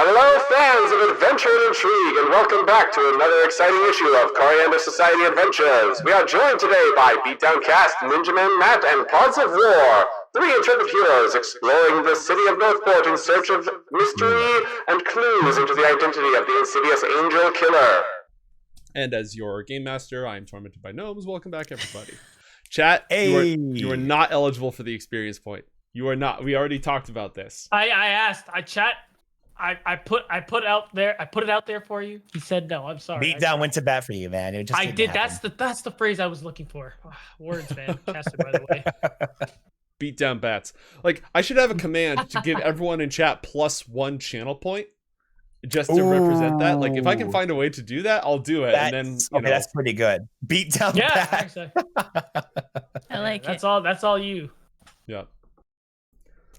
Hello, fans of adventure and intrigue, and welcome back to another exciting issue of Coriander Society Adventures. We are joined today by Beatdown Cast, Ninja Man Matt, and Pods of War, three intrepid heroes exploring the city of Northport in search of mystery and clues into the identity of the insidious Angel Killer. And as your game master, I am tormented by gnomes. Welcome back, everybody. Chat, hey. you are not eligible for the experience point. You are not. We already talked about this. I asked. I put it out there for you. He said no. I'm sorry. Beatdown went to bat for you, man. It just I did. happen. That's the phrase I was looking for. Words, man. Caster, by the way. Beat down bats. Like, I should have a command to give everyone in chat +1 channel point just to represent that. Like, if I can find a way to do that, I'll do it. And then that's pretty good. Beat down bat. I like it. That's all you. Yeah.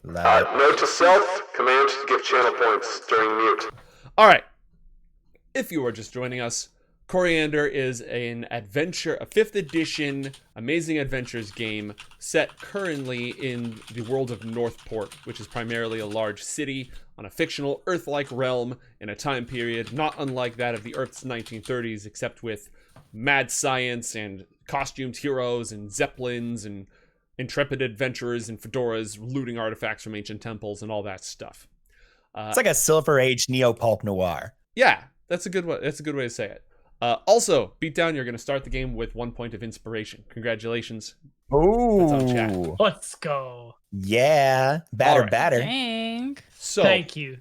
Note to self, command to give channel points during mute. All right. If you are just joining us, Coriander is an adventure, a 5th edition Amazing Adventures game set currently in the world of Northport, which is primarily a large city on a fictional Earth-like realm in a time period not unlike that of the Earth's 1930s, except with mad science and costumed heroes and zeppelins and intrepid adventurers and fedoras looting artifacts from ancient temples and all that stuff. It's like a Silver Age neo-pulp noir. Yeah, that's a good way. That's a good way to say it. Also, Beatdown, you're going to start the game with 1 point of inspiration. Congratulations. Oh, let's go. Yeah, batter. Dang. So, thank you,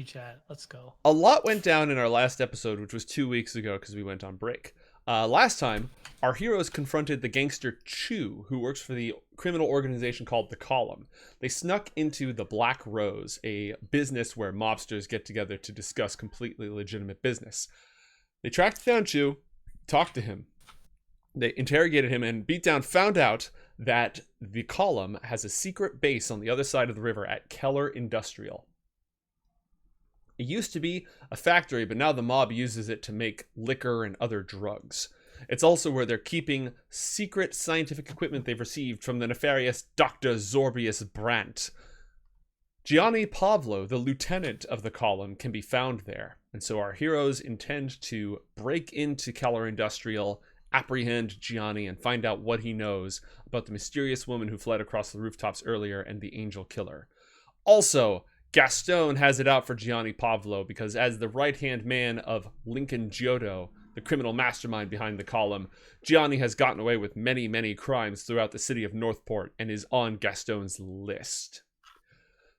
Chad. Let's go. A lot went down in our last episode, which was 2 weeks ago because we went on break. Last time, our heroes confronted the gangster Chu, who works for the criminal organization called The Column. They snuck into the Black Rose, a business where mobsters get together to discuss completely legitimate business. They tracked down Chu, talked to him. They interrogated him, and Beatdown found out that The Column has a secret base on the other side of the river at Keller Industrial. It used to be a factory, but now the mob uses it to make liquor and other drugs. It's also where they're keeping secret scientific equipment they've received from the nefarious Dr. Zorbius Brandt. Gianni Pavlo, the lieutenant of the Column, can be found there, and so our heroes intend to break into Keller Industrial, apprehend Gianni, and find out what he knows about the mysterious woman who fled across the rooftops earlier and the Angel Killer. Also, Gastone has it out for Gianni Pavlo because as the right-hand man of Lincoln Giotto, the criminal mastermind behind the Column, Gianni has gotten away with many, many crimes throughout the city of Northport and is on Gastone's list.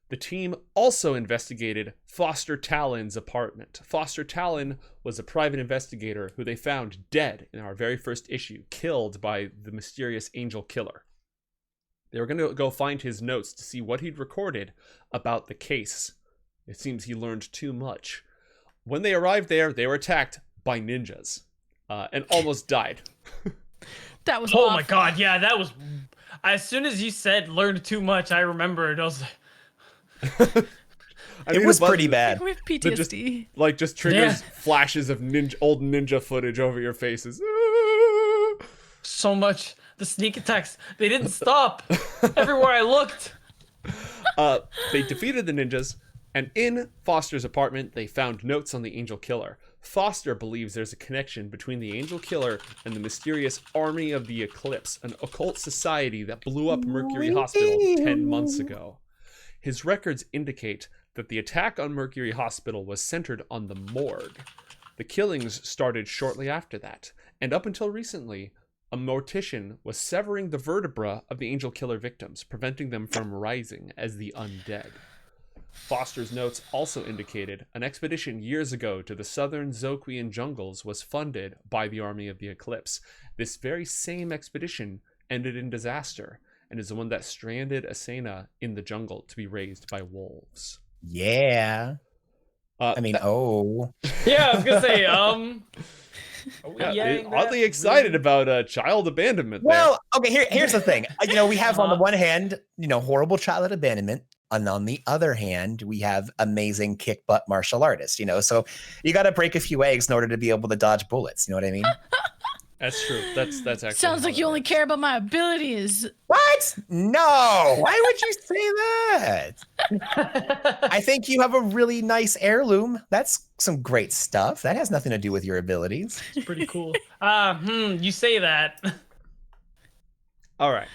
The team also investigated Foster Talon's apartment. Foster Talon was a private investigator who they found dead in our very first issue, killed by the mysterious Angel Killer. They were going to go find his notes to see what he'd recorded about the case. It seems he learned too much. When they arrived there, they were attacked by ninjas and almost died. That was oh awful. my god, yeah, that was. As soon as you said learned too much, I remembered. I was like, it was pretty bad. With PTSD. Just triggers flashes of old ninja footage over your faces. So much. The sneak attacks, they didn't stop. Everywhere I looked. They defeated the ninjas, and in Foster's apartment, they found notes on the Angel Killer. Foster believes there's a connection between the Angel Killer and the mysterious Army of the Eclipse, an occult society that blew up Mercury Hospital 10 months ago. His records indicate that the attack on Mercury Hospital was centered on the morgue. The killings started shortly after that, and up until recently, a mortician was severing the vertebra of the Angel Killer victims, preventing them from rising as the undead. Foster's notes also indicated an expedition years ago to the southern Zoquian jungles was funded by the Army of the Eclipse. This very same expedition ended in disaster and is the one that stranded Asena in the jungle to be raised by wolves. Yeah. Yeah, I was gonna say, oddly excited about child abandonment. Well, okay, here's the thing. We have on the one hand, horrible child abandonment. And on the other hand, we have amazing kick butt martial artists, so you got to break a few eggs in order to be able to dodge bullets. You know what I mean? That's true. That's actually Sounds how like that you only works. care about my abilities. What? No. Why would you say that? I think you have a really nice heirloom. That's some great stuff. That has nothing to do with your abilities. It's pretty cool. You say that. All right.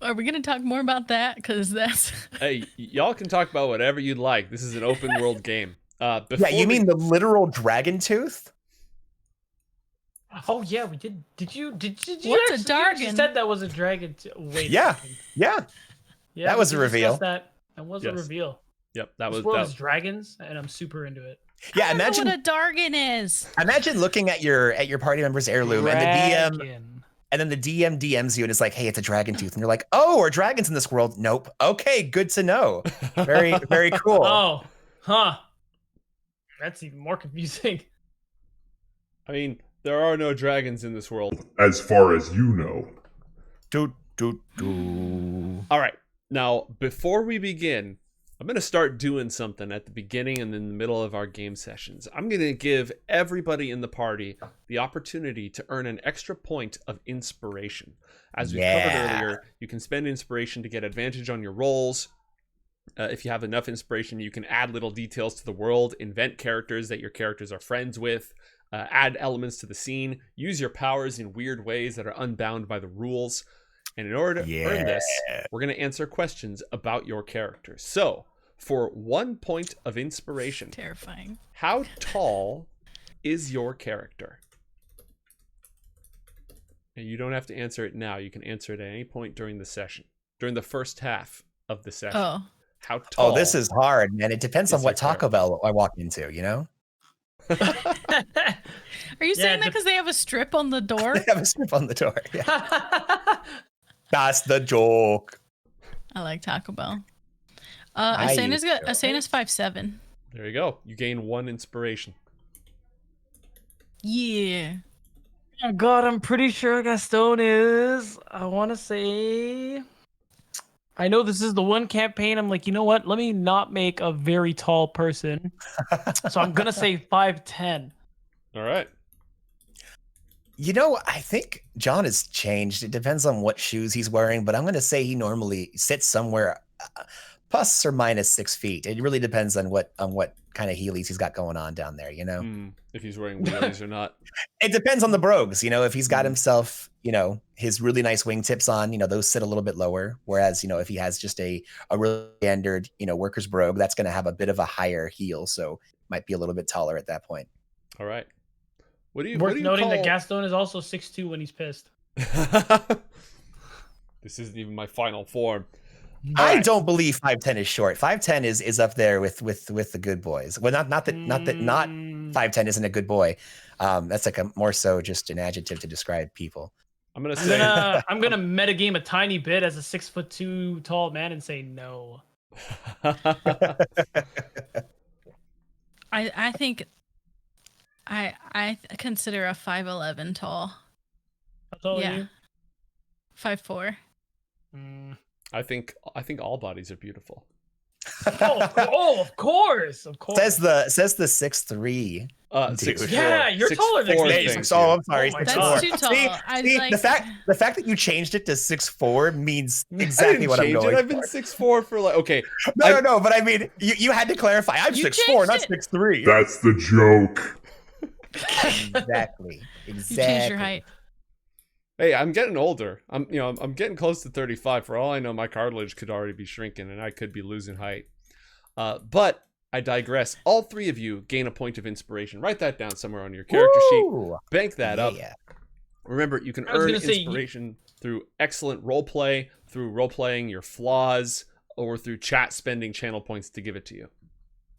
Are we gonna talk more about that? Because that's Hey, y'all can talk about whatever you'd like. This is an open world game. Yeah, you mean the literal dragon tooth? Oh yeah, we did. Did you What's a actually dargon? said that was a dragon? Wait. Yeah. a second. Yeah. Yeah. That was we a reveal. discussed That was a Yes. reveal. Yep, that was This world that. is dragons, and I'm super into it. Yeah, I don't know imagine what a dargon is. imagine looking at your party member's heirloom and Dragon. then the DM DMs you and it's like, hey, it's a dragon tooth. And you're like, oh, are dragons in this world? Nope. Okay, good to know. Very, very cool. Oh, huh. That's even more confusing. I mean, there are no dragons in this world. As far as you know. Do, do, do. All right. Now, before we begin, I'm going to start doing something at the beginning and in the middle of our game sessions. I'm going to give everybody in the party the opportunity to earn an extra point of inspiration. As we covered earlier, you can spend inspiration to get advantage on your rolls. If you have enough inspiration, you can add little details to the world, invent characters that your characters are friends with, add elements to the scene, use your powers in weird ways that are unbound by the rules. And in order to earn this, we're going to answer questions about your character. So, for 1 point of inspiration, Terrifying. how tall is your character? And you don't have to answer it now. You can answer it at any point during the session, during the first half of the session. Oh, How tall? Oh, this is hard, man. It depends on is what your Taco Bell I walk into, you know? are you saying that dep- because they have a strip on the door? They have a strip on the door. Yeah. That's the joke. I like Taco Bell. I Asena's used to. Asena's 5'7". There you go. You gain 1 inspiration. Yeah. Oh God, I'm pretty sure Gastone is. I want to say. I know this is the one campaign. I'm like, you know what? Let me not make a very tall person. So I'm gonna say 5'10". All right. You know, I think John has changed. It depends on what shoes he's wearing, but I'm going to say he normally sits somewhere plus or minus 6 feet. It really depends on what kind of Heelys he's got going on down there, you know? If he's wearing wheelies or not. It depends on the brogues, you know, if he's got himself, you know, his really nice wingtips on, you know, those sit a little bit lower. Whereas, you know, if he has just a really standard, you know, worker's brogue, that's going to have a bit of a higher heel. So might be a little bit taller at that point. All right. What do you Worth noting that call... Gastone is also 6'2" when he's pissed. This isn't even my final form. I don't believe 5'10" is short. 5'10" is up there with the good boys. Well, not 5'10" isn't a good boy. That's like a more so just an adjective to describe people. I'm gonna say I'm gonna metagame a tiny bit as a 6'2" tall man and say no. I think I consider a 5'11" tall. How tall Yeah. are you? 5'4". I think all bodies are beautiful. Of course. Says the 6'3". Dude. 6'4". Yeah, you're taller than 6'4", me. thank Oh, you. I'm sorry. Oh my 6'4". God. That's too tall. See, I see, like the fact that you changed it to 6'4" means I exactly didn't what I'm change going it. I've been for. 6'4" for like okay. No, but I mean, you had to clarify. I'm You 6'4", not changed 6'3". That's the joke. Exactly. you changed your height. Hey, I'm getting older. I'm getting close to 35. For all I know, my cartilage could already be shrinking, and I could be losing height. But I digress. All 3 of you gain a point of inspiration. Write that down somewhere on your character sheet. Ooh, Bank that up. yeah. Remember, you can I was earn gonna say, inspiration through excellent roleplay, through role-playing your flaws, or through chat spending channel points to give it to you.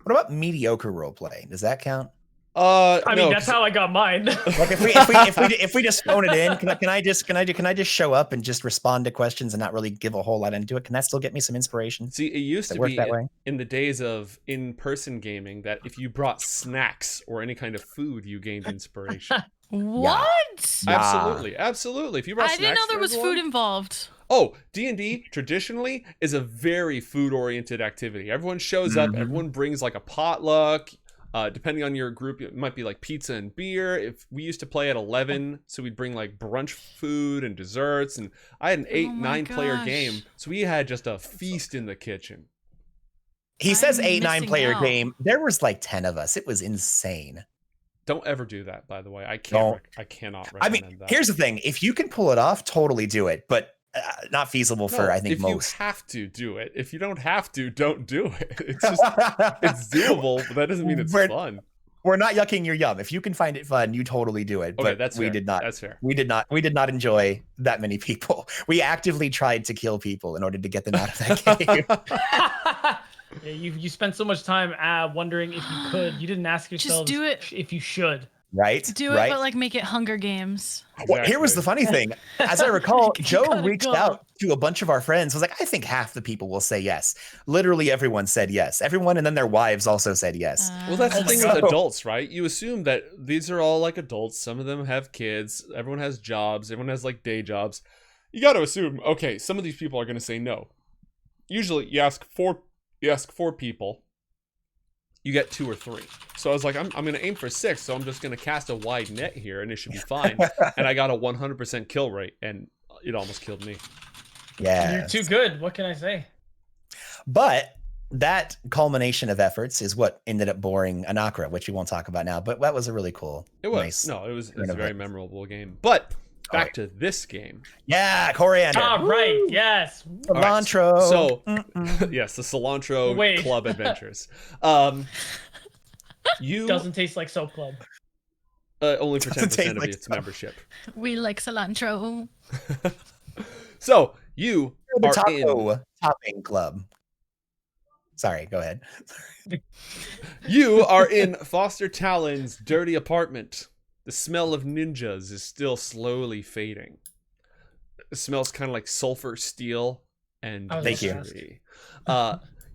What about mediocre roleplay? Does that count? I mean, no, that's how I got mine. Like if we just phone it in, can I just show up and just respond to questions and not really give a whole lot into it? Can that still get me some inspiration? See, it used Does it to work be that way? in the days of in-person gaming that if you brought snacks or any kind of food, you gained inspiration. What? Yeah. Absolutely. If you brought I snacks didn't know there for was everyone- food involved. Oh, D&D traditionally is a very food-oriented activity. Everyone shows up. Mhm. Everyone brings like a potluck. Depending on your group, it might be like pizza and beer. If we used to play at 11, so we'd bring like brunch food and desserts, and I had an 8-9 player game, so we had just a feast in the kitchen. He says I'm 8-9 player missing out. game. There was like 10 of us. It was insane. Don't ever do that, by the way. I cannot recommend I mean, that. here's the thing. If you can pull it off, totally do it. But not feasible for, I think, if most. you have to do it. If you don't have to, don't do it. It's just it's doable, but that doesn't mean it's fun. We're not yucking your yum. If you can find it fun, you totally do it. Okay, But that's we fair. did not. That's fair. We did not enjoy that many people. We actively tried to kill people in order to get them out of that game. Yeah, you spent so much time wondering if you could. You didn't ask yourself do it. if you should. Right? Do it, right? but like make it Hunger Games. Well, here was the funny thing. As I recall, You Joe gotta reached go. out to a bunch of our friends. Was like, I think half the people will say yes. Literally everyone said yes. Everyone, and then their wives also said yes. Well, that's the Oh my thing God. with adults, right? You assume that these are all like adults. Some of them have kids. Everyone has jobs. Everyone has like day jobs. You got to assume, okay, some of these people are going to say no. Usually, you ask four people, you get 2 or 3. So I was like, I'm going to aim for 6. So I'm just going to cast a wide net here, and it should be fine. And I got a 100% kill rate, and it almost killed me. Yeah. You're too good. What can I say? But that culmination of efforts is what ended up boring Anakra, which we won't talk about now. But that was a really cool. It was nice it was turn a of very it. memorable game. But back to this game. Yeah, Coriander. Ah, right. Yes. right, Cilantro. So yes, the cilantro Wait. club adventures. You Doesn't taste like Soap Club. only for 10% Doesn't taste of like its stuff. membership. We like cilantro. So you the are in. taco topping club. Sorry, go ahead. You are in Foster Talon's dirty apartment. The smell of ninjas is still slowly fading. It smells kind of like sulfur, steel, and Thank you. mystery.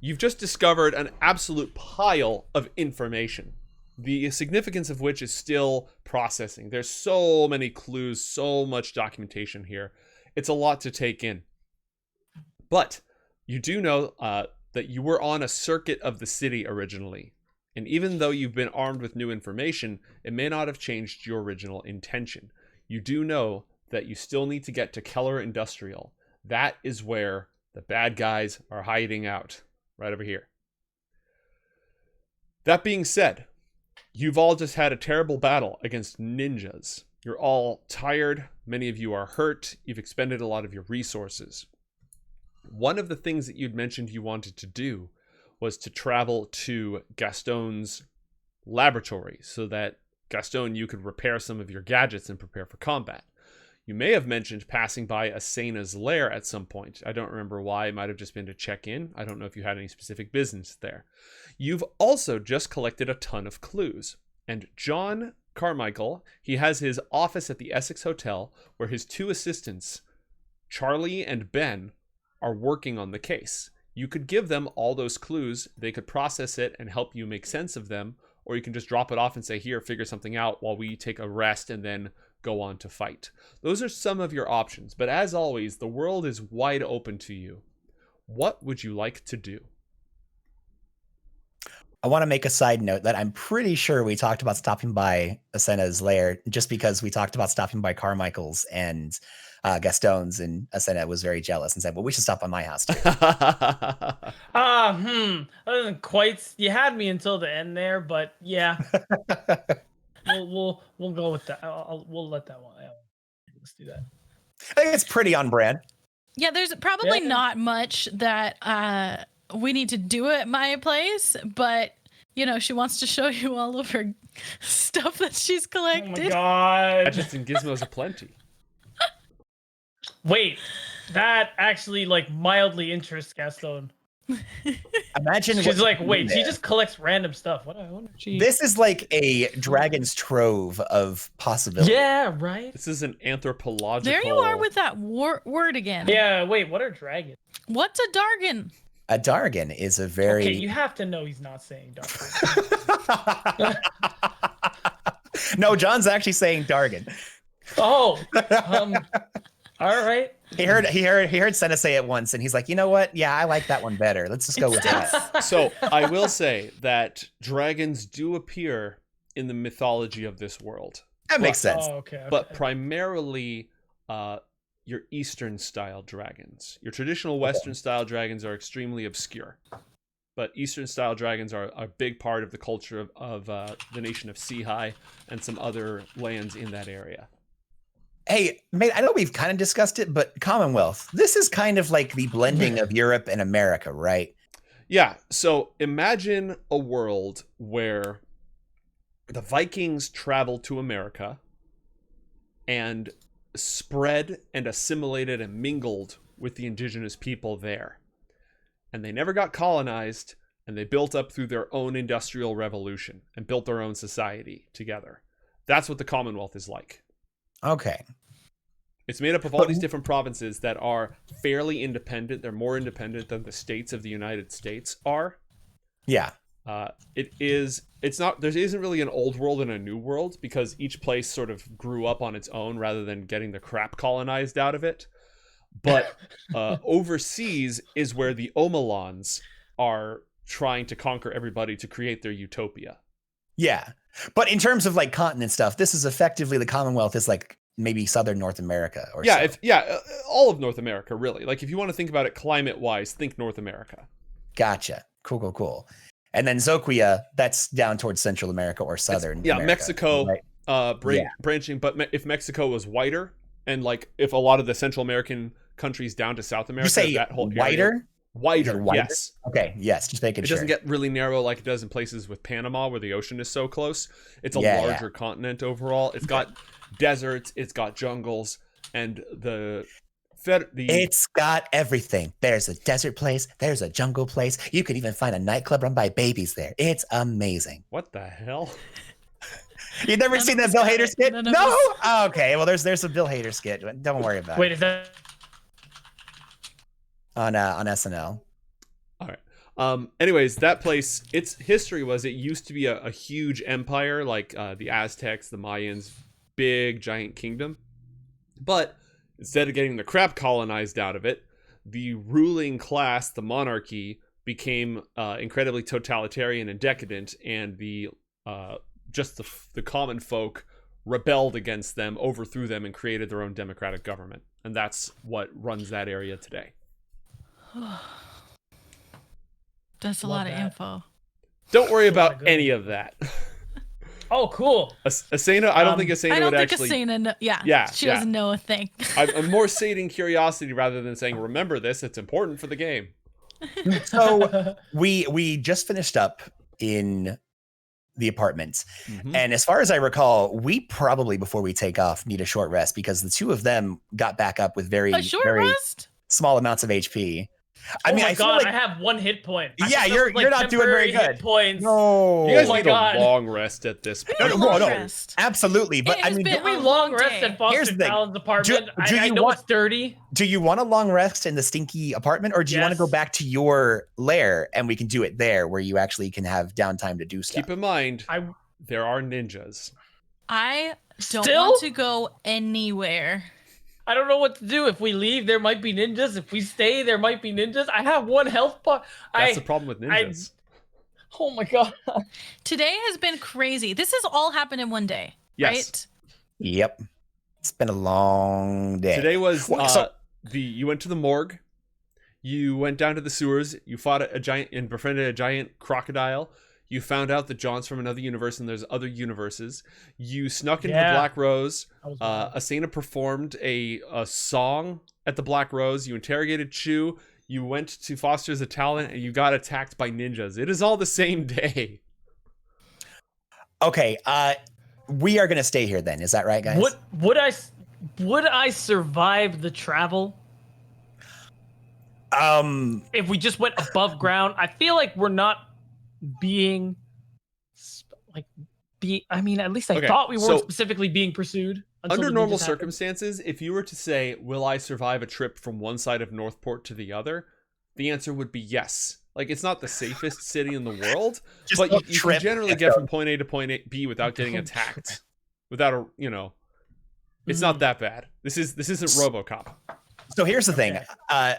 You've just discovered an absolute pile of information, the significance of which is still processing. There's so many clues, so much documentation here. It's a lot to take in. But you do know that you were on a circuit of the city originally. And even though you've been armed with new information, it may not have changed your original intention. You do know that you still need to get to Keller Industrial. That is where the bad guys are hiding out. Right over here. That being said, you've all just had a terrible battle against ninjas. You're all tired. Many of you are hurt. You've expended a lot of your resources. One of the things that you'd mentioned you wanted to do was to travel to Gastone's laboratory so that Gastone, you could repair some of your gadgets and prepare for combat. You may have mentioned passing by Asena's lair at some point. I don't remember why. It might have just been to check in. I don't know if you had any specific business there. You've also just collected a ton of clues. And John Carmichael, he has his office at the Essex Hotel where his 2 assistants, Charlie and Ben, are working on the case. You could give them all those clues. They could process it and help you make sense of them. Or you can just drop it off and say, here, figure something out while we take a rest and then go on to fight. Those are some of your options, but as always, the world is wide open to you. What would you like to do? I want to make a side note that I'm pretty sure we talked about stopping by Asena's lair just because we talked about stopping by Carmichael's and Gastone's, and Asena was very jealous and said, well, we should stop by my house too. That doesn't quite. You had me until the end there, but yeah, we'll go with that. We'll let that one. Let's do that. I think it's pretty on brand. Yeah, there's probably Yeah. not much that we need to do at my place, but you know, she wants to show you all of her stuff that she's Oh my collected. god! Gadgets and gizmos aplenty. Wait, that actually like mildly interests Gastone. Imagine She's what's like, in wait, she there. just collects random stuff. What? I wonder if she. This is like a dragon's trove of possibilities. Yeah, right. This is an anthropological... There you are with that word again. Yeah, wait, what are dragons? What's a Dargan? A Dargan is a very... Okay, you have to know he's not saying dark. No, John's actually saying Dargan. Oh, all right. He heard Senna say it once, and he's like, you know what? Yeah, I like that one better. Let's just go with that. So I will say that dragons do appear in the mythology of this world. That makes sense. Oh, okay. But primarily your Eastern style dragons. Your traditional Western style dragons are extremely obscure. But Eastern style dragons are a big part of the culture of the nation of Seahai and some other lands in that area. Hey, mate, I know we've kind of discussed it, but Commonwealth, this is kind of like the blending of Europe and America, right? Yeah, so imagine a world where the Vikings traveled to America and spread and assimilated and mingled with the indigenous people there. And they never got colonized, and they built up through their own industrial revolution and built their own society together. That's what the Commonwealth is like. Okay. It's made up of all these different provinces that are fairly independent. They're more independent than the states of the United States are. Yeah. It's not, there isn't really an old world and a new world because each place sort of grew up on its own rather than getting the crap colonized out of it. But overseas is where the Omelons are trying to conquer everybody to create their utopia. Yeah. But in terms of like continent stuff, this is effectively the Commonwealth is like maybe Southern North America or so. All of North America, really. Like if you want to think about it climate-wise, think North America. Gotcha. Cool. And then Zoquia, that's down towards Central America or Southern America. Mexico, right? branching. But if Mexico was whiter, and like if a lot of the Central American countries down to South America, You say that whole whiter? area, whiter, yes. Okay, yes, just making It sure. doesn't get really narrow like it does in places with Panama where the ocean is so close. It's a larger continent overall. It's got deserts, it's got jungles, and It's got everything. There's a desert place, there's a jungle place. You could even find a nightclub run by babies there. It's amazing. What the hell? You've never seen that Bill Hader skit? None No? of us- Oh, okay, well there's a Bill Hader skit. Don't worry about Wait, it. is that On SNL. All right. Anyways, that place, its history was it used to be a huge empire like the Aztecs, the Mayans, big giant kingdom. But instead of getting the crap colonized out of it, the ruling class, the monarchy, became incredibly totalitarian and decadent, and the common folk rebelled against them, overthrew them, and created their own democratic government. And that's what runs that area today. That's a lot of info. Don't worry That's a lot about of good any of that. Oh, cool. Asena, I don't think Asena I don't would think actually. Asena, she doesn't know a thing. I'm more stating curiosity rather than saying, remember this, it's important for the game. So we just finished up in the apartments. Mhm. And as far as I recall, we probably before we take off need a short rest because the two of them got back up with very A short rest? small amounts of HP. I Oh mean, my I feel God, like I have 1 hit point. I Yeah, picked you're- up, you're not doing very temporary hit good. Points. no, You guys Oh my need God. a long rest at this point. A no, long no. rest. absolutely. But It I has mean, been Can we a long long rest day. at Foster Here's the thing. Talon's apartment? Do I you know want- it's dirty. do you want a long rest in the stinky apartment, or do you want to Yes. go back to your lair and we can do it there, where you actually can have downtime to do stuff? Keep in mind, I there are ninjas. I don't Still? want to go anywhere. don't know what to do. If we leave, there might be ninjas. If we stay, there might be ninjas. I have 1 health point. That's the problem with ninjas. Oh my God. Today has been crazy. This has all happened in one day, Yes. right? Yep, it's been a long day. Today was Well, so- you went to the morgue, you went down to the sewers, you fought a giant and befriended a giant crocodile. You found out that John's from another universe and there's other universes. You snuck into the Yeah. Black Rose. I was wrong. Asena performed a song at the Black Rose. You interrogated Chu. You went to Foster's Talon and you got attacked by ninjas. It is all the same day. Okay, we are gonna stay here then. Is that right, guys? Would I survive the travel if we just went above ground? I feel like we're not being I mean, at least I Okay, thought we so- weren't specifically being pursued. until Under the normal ninjas happened. circumstances, if you were to say, will I survive a trip from one side of Northport to the other? The answer would be yes. Like, it's not the safest city in the world, Just but a you can trip. generally get from point A to point B without getting attacked. Without a, it's not that bad. This isn't RoboCop. So here's the thing. Okay.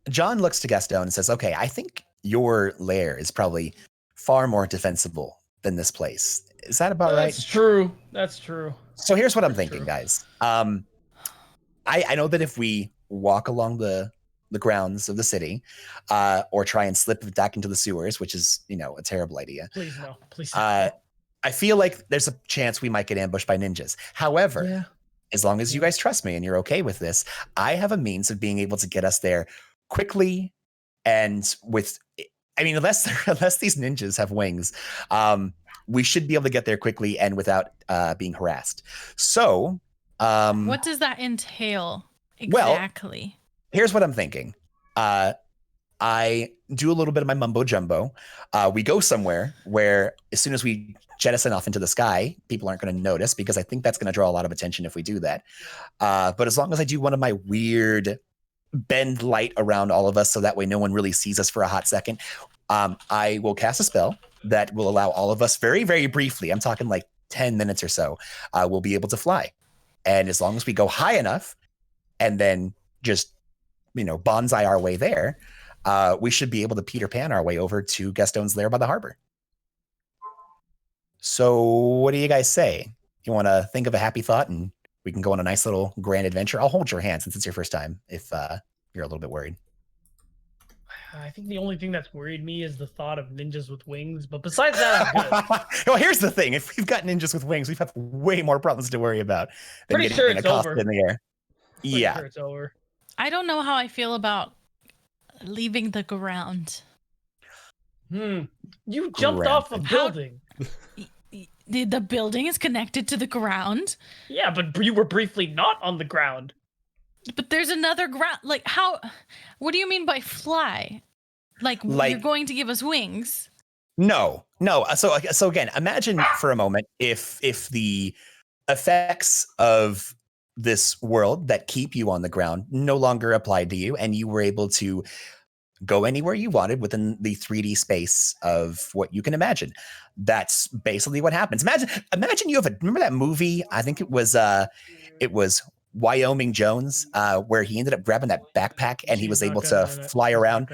John looks to Gastone and says, okay, I think your lair is probably far more defensible than this place. Is that about right? That's true. That's true. So here's what I'm That's thinking, true. guys. I know that if we walk along the grounds of the city, or try and slip back into the sewers, which is, a terrible idea. Please no. Please no. I feel like there's a chance we might get ambushed by ninjas. However, Yeah. as long as you guys trust me and you're okay with this, I have a means of being able to get us there quickly and unless these ninjas have wings, we should be able to get there quickly and without being harassed. So, what does that entail exactly? Well, here's what I'm thinking. I do a little bit of my mumbo jumbo. We go somewhere where as soon as we jettison off into the sky, people aren't going to notice because I think that's going to draw a lot of attention if we do that. But as long as I do one of my weird bend light around all of us so that way no one really sees us for a hot second, I will cast a spell that will allow all of us very, very briefly, I'm talking like 10 minutes or so, we'll be able to fly. And as long as we go high enough and then just, bonsai our way there, we should be able to Peter Pan our way over to Gastone's lair by the harbor. So what do you guys say? You want to think of a happy thought and we can go on a nice little grand adventure? I'll hold your hand since it's your first time if you're a little bit worried. I think the only thing that's worried me is the thought of ninjas with wings. But besides that, I'm good. Well, here's the thing. If we've got ninjas with wings, we've had way more problems to worry about than Pretty getting sure it's accosted over. in the air. Pretty Yeah. sure it's over. I don't know how I feel about leaving the ground. You jumped off a building. The building is connected to the ground. Yeah, but you were briefly not on the ground. But there's another ground. Like, how? What do you mean by fly? Like you're going to give us wings? No. So again, imagine for a moment if the effects of this world that keep you on the ground no longer applied to you and you were able to go anywhere you wanted within the 3D space of what you can imagine. That's basically what happens. Imagine you remember that movie? I think it was Wyoming Jones, where he ended up grabbing that backpack and he was able to fly around.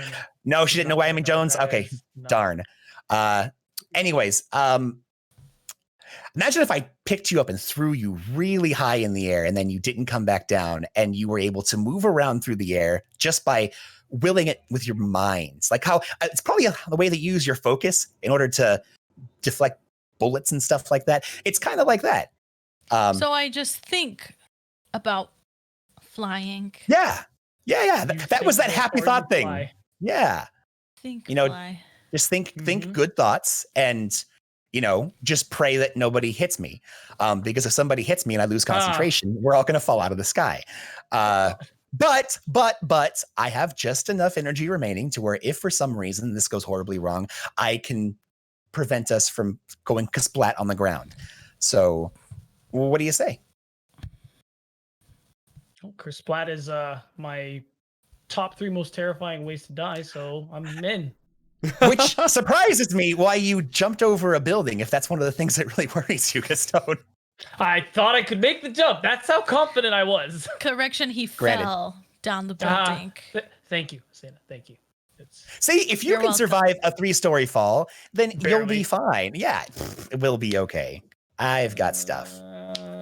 No, she didn't know Wyoming Jones. Okay, darn. Anyways, imagine if I picked you up and threw you really high in the air and then you didn't come back down and you were able to move around through the air just by willing it with your minds. Like how it's probably the way that you use your focus in order to deflect bullets and stuff like that. It's kind of like that. So I just think about flying. Yeah. That was that happy thought thing. Fly. Yeah. Fly. Just think good thoughts and, just pray that nobody hits me. Because if somebody hits me and I lose concentration, we're all going to fall out of the sky. But I have just enough energy remaining to where if for some reason this goes horribly wrong, I can prevent us from going kasplat on the ground. So what do you say? Kersplat is my top 3 most terrifying ways to die, so I'm in. Which surprises me why you jumped over a building if that's one of the things that really worries you, Gastone. I thought I could make the jump. That's how confident I was. Correction, he Granted. fell down the building. Thank you, Asena. Thank you. See, if you You're can welcome. survive a 3-story fall, then you'll Barely. be fine. Yeah, it will be okay. I've got stuff.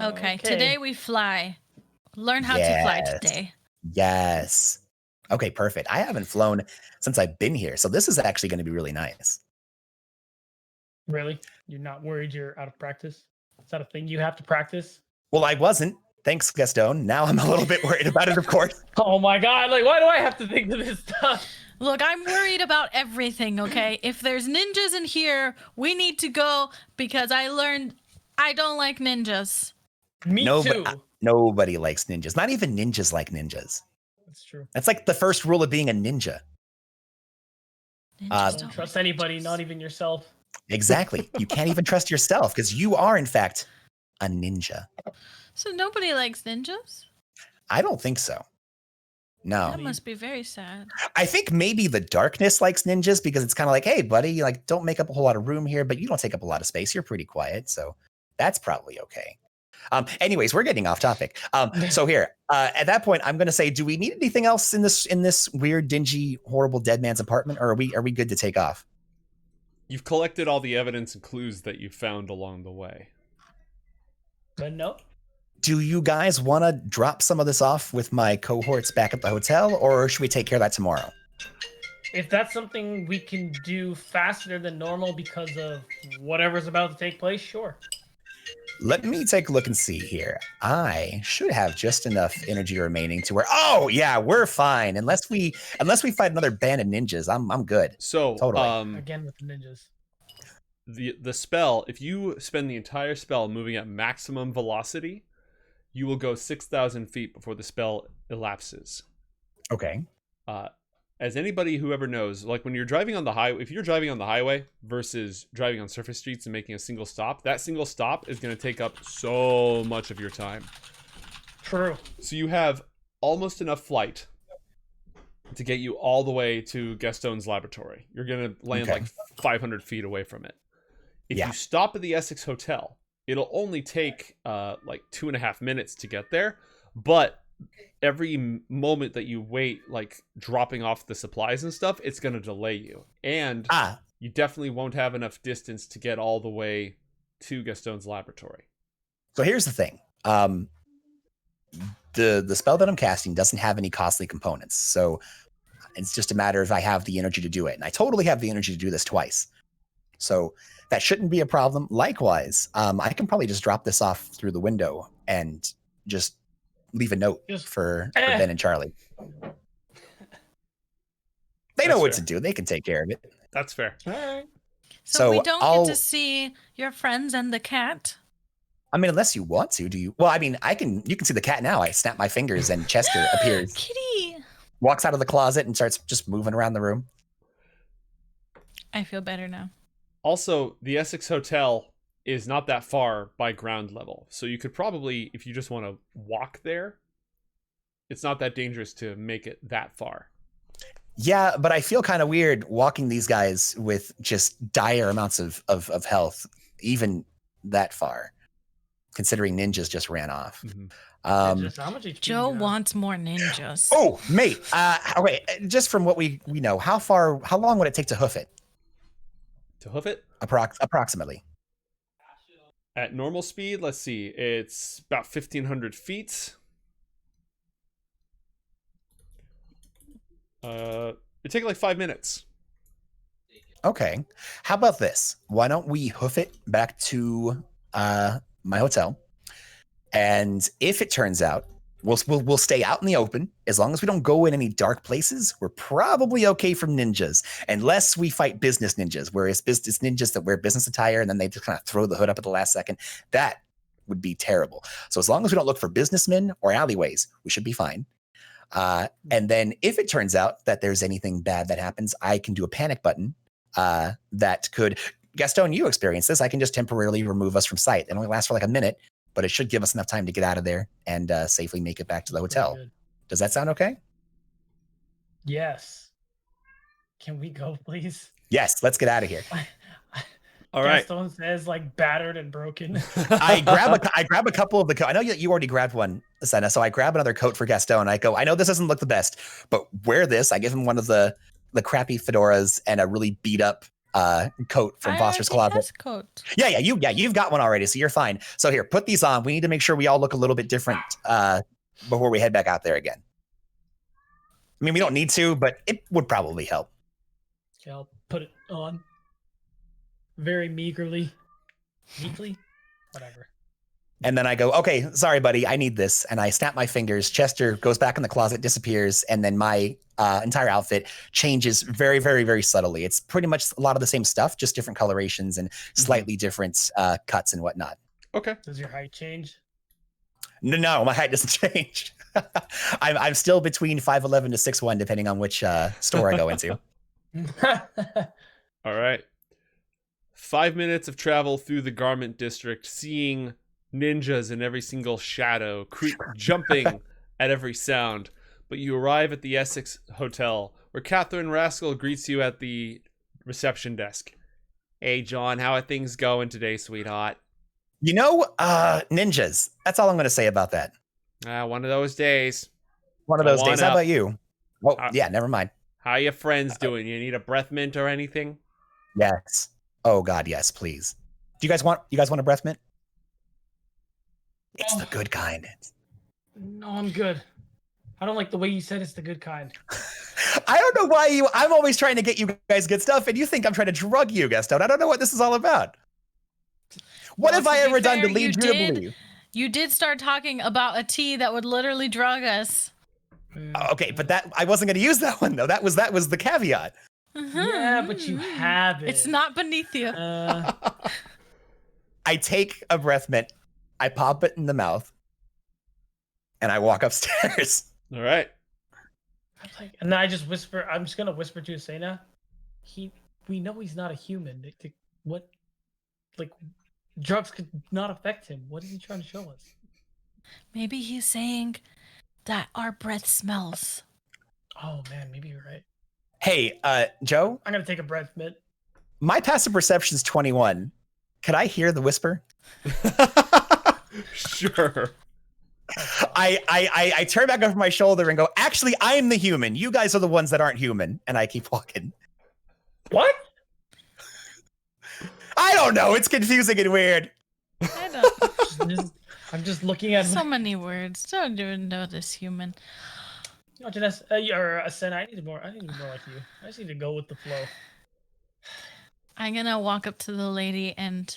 Okay, today we fly. Learn how to fly Yes. today. Yes. Okay, perfect. I haven't flown since I've been here, so this is actually going to be really nice. Really? You're not worried you're out of practice? Is that a thing you have to practice? Well, I wasn't. Thanks, Gastone. Now I'm a little bit worried about it, of course. Oh my god, like why do I have to think of this stuff? Look, I'm worried about everything, okay? If there's ninjas in here, we need to go because I learned I don't like ninjas. Me Nobody- too. Nobody likes ninjas. Not even ninjas like ninjas. That's true. That's like the first rule of being a ninja. Ninjas Don't like trust anybody, ninjas. not even yourself. Exactly. You can't even trust yourself because you are, in fact, a ninja. So nobody likes ninjas? I don't think so. No. That must be very sad. I think maybe the darkness likes ninjas because it's kind of like, hey, buddy, like don't make up a whole lot of room here, but you don't take up a lot of space. You're pretty quiet. So that's probably okay. Anyways, we're getting off topic. So here, at that point, I'm going to say, do we need anything else in this weird, dingy, horrible dead man's apartment, or are we good to take off? You've collected all the evidence and clues that you found along the way. But no. Do you guys want to drop some of this off with my cohorts back at the hotel, or should we take care of that tomorrow? If that's something we can do faster than normal because of whatever's about to take place, sure. Let me take a look and see here. I should have just enough energy remaining to where. Oh yeah, we're fine. Unless we fight another band of ninjas, I'm good. So Totally. Again with the ninjas. The spell, if you spend the entire spell moving at maximum velocity, you will go 6,000 feet before the spell elapses. Okay. As anybody who ever knows, like when you're driving on the highway, if you're driving on the highway versus driving on surface streets and making a single stop, that single stop is going to take up so much of your time. True. So you have almost enough flight to get you all the way to Gastone's laboratory. You're going to land like 500 feet away from it. If you stop at the Essex Hotel, it'll only take like 2.5 minutes to get there, but every moment that you wait, like dropping off the supplies and stuff, it's going to delay you. And you definitely won't have enough distance to get all the way to Gastone's laboratory. So here's the thing. The spell that I'm casting doesn't have any costly components. So it's just a matter of I have the energy to do it. And I totally have the energy to do this twice. So that shouldn't be a problem. Likewise, I can probably just drop this off through the window and just leave a note for Ben and Charlie. They know what to do. They can take care of it. That's fair. All right. So we don't get to see your friends and the cat? I mean, unless you want to, do you? Well, I mean, you can see the cat now. I snap my fingers and Chester appears. Kitty! Walks out of the closet and starts just moving around the room. I feel better now. Also, the Essex Hotel is not that far by ground level. So you could probably, if you just want to walk there, it's not that dangerous to make it that far. Yeah, but I feel kind of weird walking these guys with just dire amounts of health, even that far, considering ninjas just ran off. Mm-hmm. How much HP Joe wants more ninjas. Oh, mate. Okay, just from what we know, how long would it take to hoof it? To hoof it? Approximately. At normal speed, let's see, it's about 1,500 feet. It'd take like 5 minutes. Okay. How about this? Why don't we hoof it back to my hotel? And if it turns out we'll stay out in the open, as long as we don't go in any dark places, we're probably okay from ninjas, unless we fight business ninjas, whereas business ninjas that wear business attire and then they just kind of throw the hood up at the last second. That would be terrible. So as long as we don't look for businessmen or alleyways, we should be fine. And then if it turns out that there's anything bad that happens, I can do a panic button that could, Gastone, you experience this. I can just temporarily remove us from sight. It only lasts for like a minute, but it should give us enough time to get out of there and safely make it back to the hotel. Does that sound okay? Yes. Can we go, please? Yes, let's get out of here. All right. Gastone says like battered and broken. I grab a couple of the coat. I know you already grabbed one, Asena, so I grab another coat for Gastone. I go, I know this doesn't look the best, but wear this. I give him one of the crappy fedoras and a really beat up coat from Foster's closet. Coat. Yeah, you've got one already, so you're fine. So here, put these on. We need to make sure we all look a little bit different before we head back out there again. I mean, we don't need to, but it would probably help. Okay, I'll put it on. Very meekly, whatever. And then I go, okay, sorry, buddy, I need this. And I snap my fingers. Chester goes back in the closet, disappears, and then my entire outfit changes very, very, very subtly. It's pretty much a lot of the same stuff, just different colorations and slightly different cuts and whatnot. Okay. Does your height change? No, my height doesn't change. I'm still between 5'11" to 6'1", depending on which store I go into. All right. 5 minutes of travel through the garment district, seeing ninjas in every single shadow, jumping at every sound. But you arrive at the Essex Hotel, where Catherine Rascal greets you at the reception desk. Hey, John, how are things going today, sweetheart? Ninjas. That's all I'm going to say about that. One of those days. One of Go those days. on How up. about you? Oh, Uh, yeah, never mind. How your friends doing? You need a breath mint or anything? Yes. Oh God, yes, please. Do you guys want a breath mint? It's the good kind. No, I'm good. I don't like the way you said it's the good kind. I don't know why I'm always trying to get you guys good stuff, and you think I'm trying to drug you, Gastone. I don't know what this is all about. What have I ever done to lead you to believe? You did start talking about a tea that would literally drug us. Okay, but I wasn't going to use that one though. That was the caveat. Yeah, but you have it. It's not beneath you. I take a breath mint, I pop it in the mouth, and I walk upstairs. All right. And then I just whisper. I'm just gonna whisper to Asena. We know he's not a human. What? Like, drugs could not affect him. What is he trying to show us? Maybe he's saying that our breath smells. Oh man, maybe you're right. Hey, Joe. I'm gonna take a breath mint. My passive perception is 21. Could I hear the whisper? Sure. I turn back over my shoulder and go, actually, I'm the human. You guys are the ones that aren't human. And I keep walking. What? I don't know. It's confusing and weird. I don't. I'm just looking at So many words. Don't even know this human. or Asena. I need to be more like you. I just need to go with the flow. I'm gonna walk up to the lady and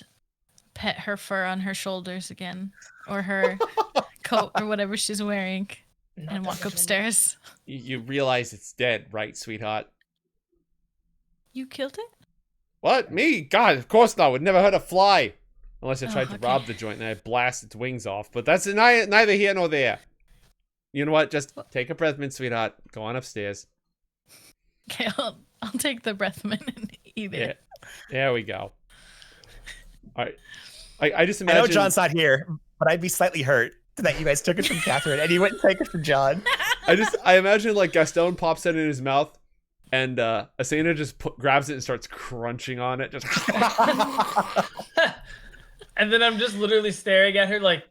pet her fur on her shoulders again, or her coat, or whatever she's wearing, and walk upstairs. You realize it's dead, right, sweetheart? You killed it? What? Me? God, of course not. Would never hurt a fly. Unless I tried to okay. rob the joint and I blast its wings off. But that's neither here nor there. You know what? Just take a breath mint, sweetheart. Go on upstairs. Okay, I'll take the breath mint and eat it. There we go. All right. I just imagine... I know John's not here, but I'd be slightly hurt that you guys took it from Catherine and you wouldn't take it from John. I imagine like Gastone pops it in his mouth and Asena just grabs it and starts crunching on it. Just... And then I'm just literally staring at her like...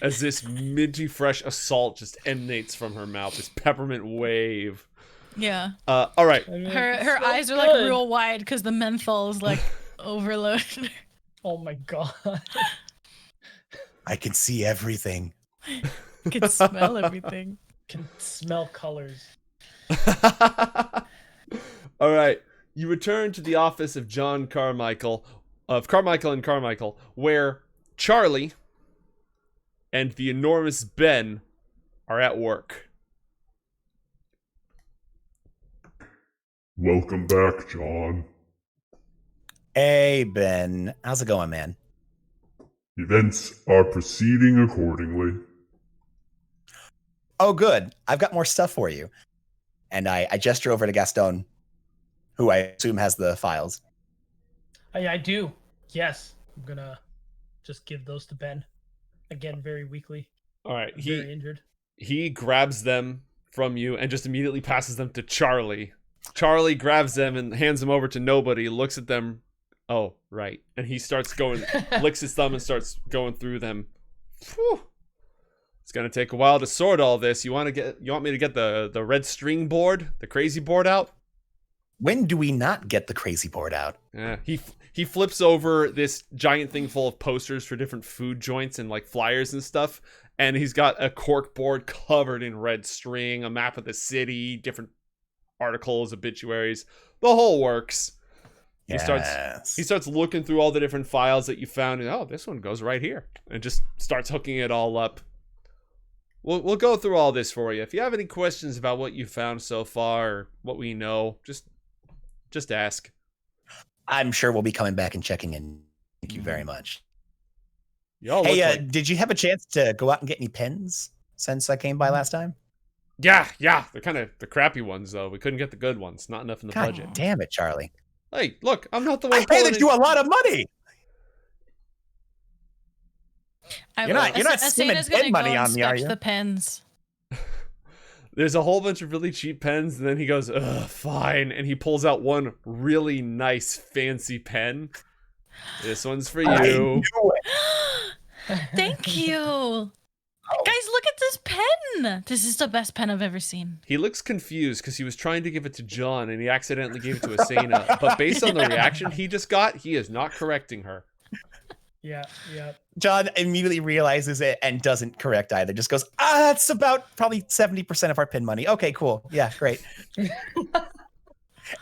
As this minty fresh assault just emanates from her mouth. This peppermint wave. Yeah. All right. I mean, Her it's so eyes are like good. real wide because the menthol is like overloaded. Oh my god. I can see everything. Can smell everything. Can smell colors. All right. You return to the office of John Carmichael, of Carmichael and Carmichael, where Charlie and the enormous Ben are at work. Welcome back, John. Hey, Ben. How's it going, man? Events are proceeding accordingly. Oh, good. I've got more stuff for you. And I gesture over to Gastone, who I assume has the files. I do. Yes. I'm gonna just give those to Ben. Again, very weakly. All right. I'm very injured. He grabs them from you and just immediately passes them to Charlie. Charlie grabs them and hands them over to nobody, looks at them. Oh, right. And he starts going, licks his thumb and starts going through them. Whew. It's going to take a while to sort all this. You want me to get the red string board, the crazy board out? When do we not get the crazy board out? Yeah. He flips over this giant thing full of posters for different food joints and like flyers and stuff. And he's got a cork board covered in red string, a map of the city, different articles, obituaries, the whole works. Yes. He starts looking through all the different files that you found, and oh, this one goes right here, and just starts hooking it all up. We'll go through all this for you. If you have any questions about what you found so far, or what we know, just ask. I'm sure we'll be coming back and checking in. Thank you very much. Y'all Hey, look like... did you have a chance to go out and get any pens since I came by last time? Yeah, they're kind of the crappy ones though. We couldn't get the good ones. Not enough in the God budget. damn it, Charlie. Hey, look, I'm not the one. I paid you a lot of money. You're not skimming Asena's gonna pen money go on me, are inspect you? the pens. There's a whole bunch of really cheap pens, and then he goes, ugh, fine. And he pulls out one really nice, fancy pen. This one's for I you. knew it. Thank you. Guys, look at this pen. This is the best pen I've ever seen. He looks confused because he was trying to give it to John and he accidentally gave it to Asena. But based on the reaction he just got, he is not correcting her. Yeah. John immediately realizes it and doesn't correct either. Just goes, that's about probably 70% of our pin money. Okay, cool. Yeah, great.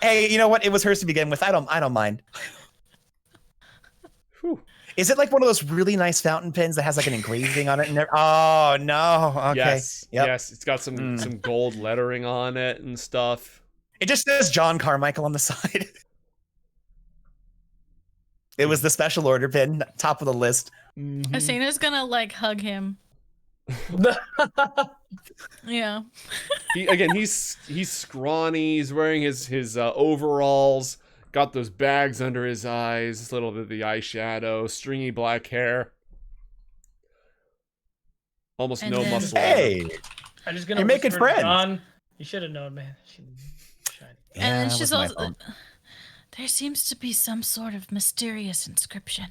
Hey, you know what? It was hers to begin with. I don't mind. Whew. Is it like one of those really nice fountain pens that has like an engraving on it? Oh no. Okay. Yes. Yep. Yes. It's got some gold lettering on it and stuff. It just says John Carmichael on the side. It was the special order pin, top of the list. Asena's gonna like hug him. Yeah. He's scrawny. He's wearing his overalls. Got those bags under his eyes. A little bit of the eyeshadow. Stringy black hair. Almost And no then- muscle. Hey. I'm just gonna You're making whisper to friends. John, you should have known, man. Shiny. And then that she's was my also. fault. There seems to be some sort of mysterious inscription.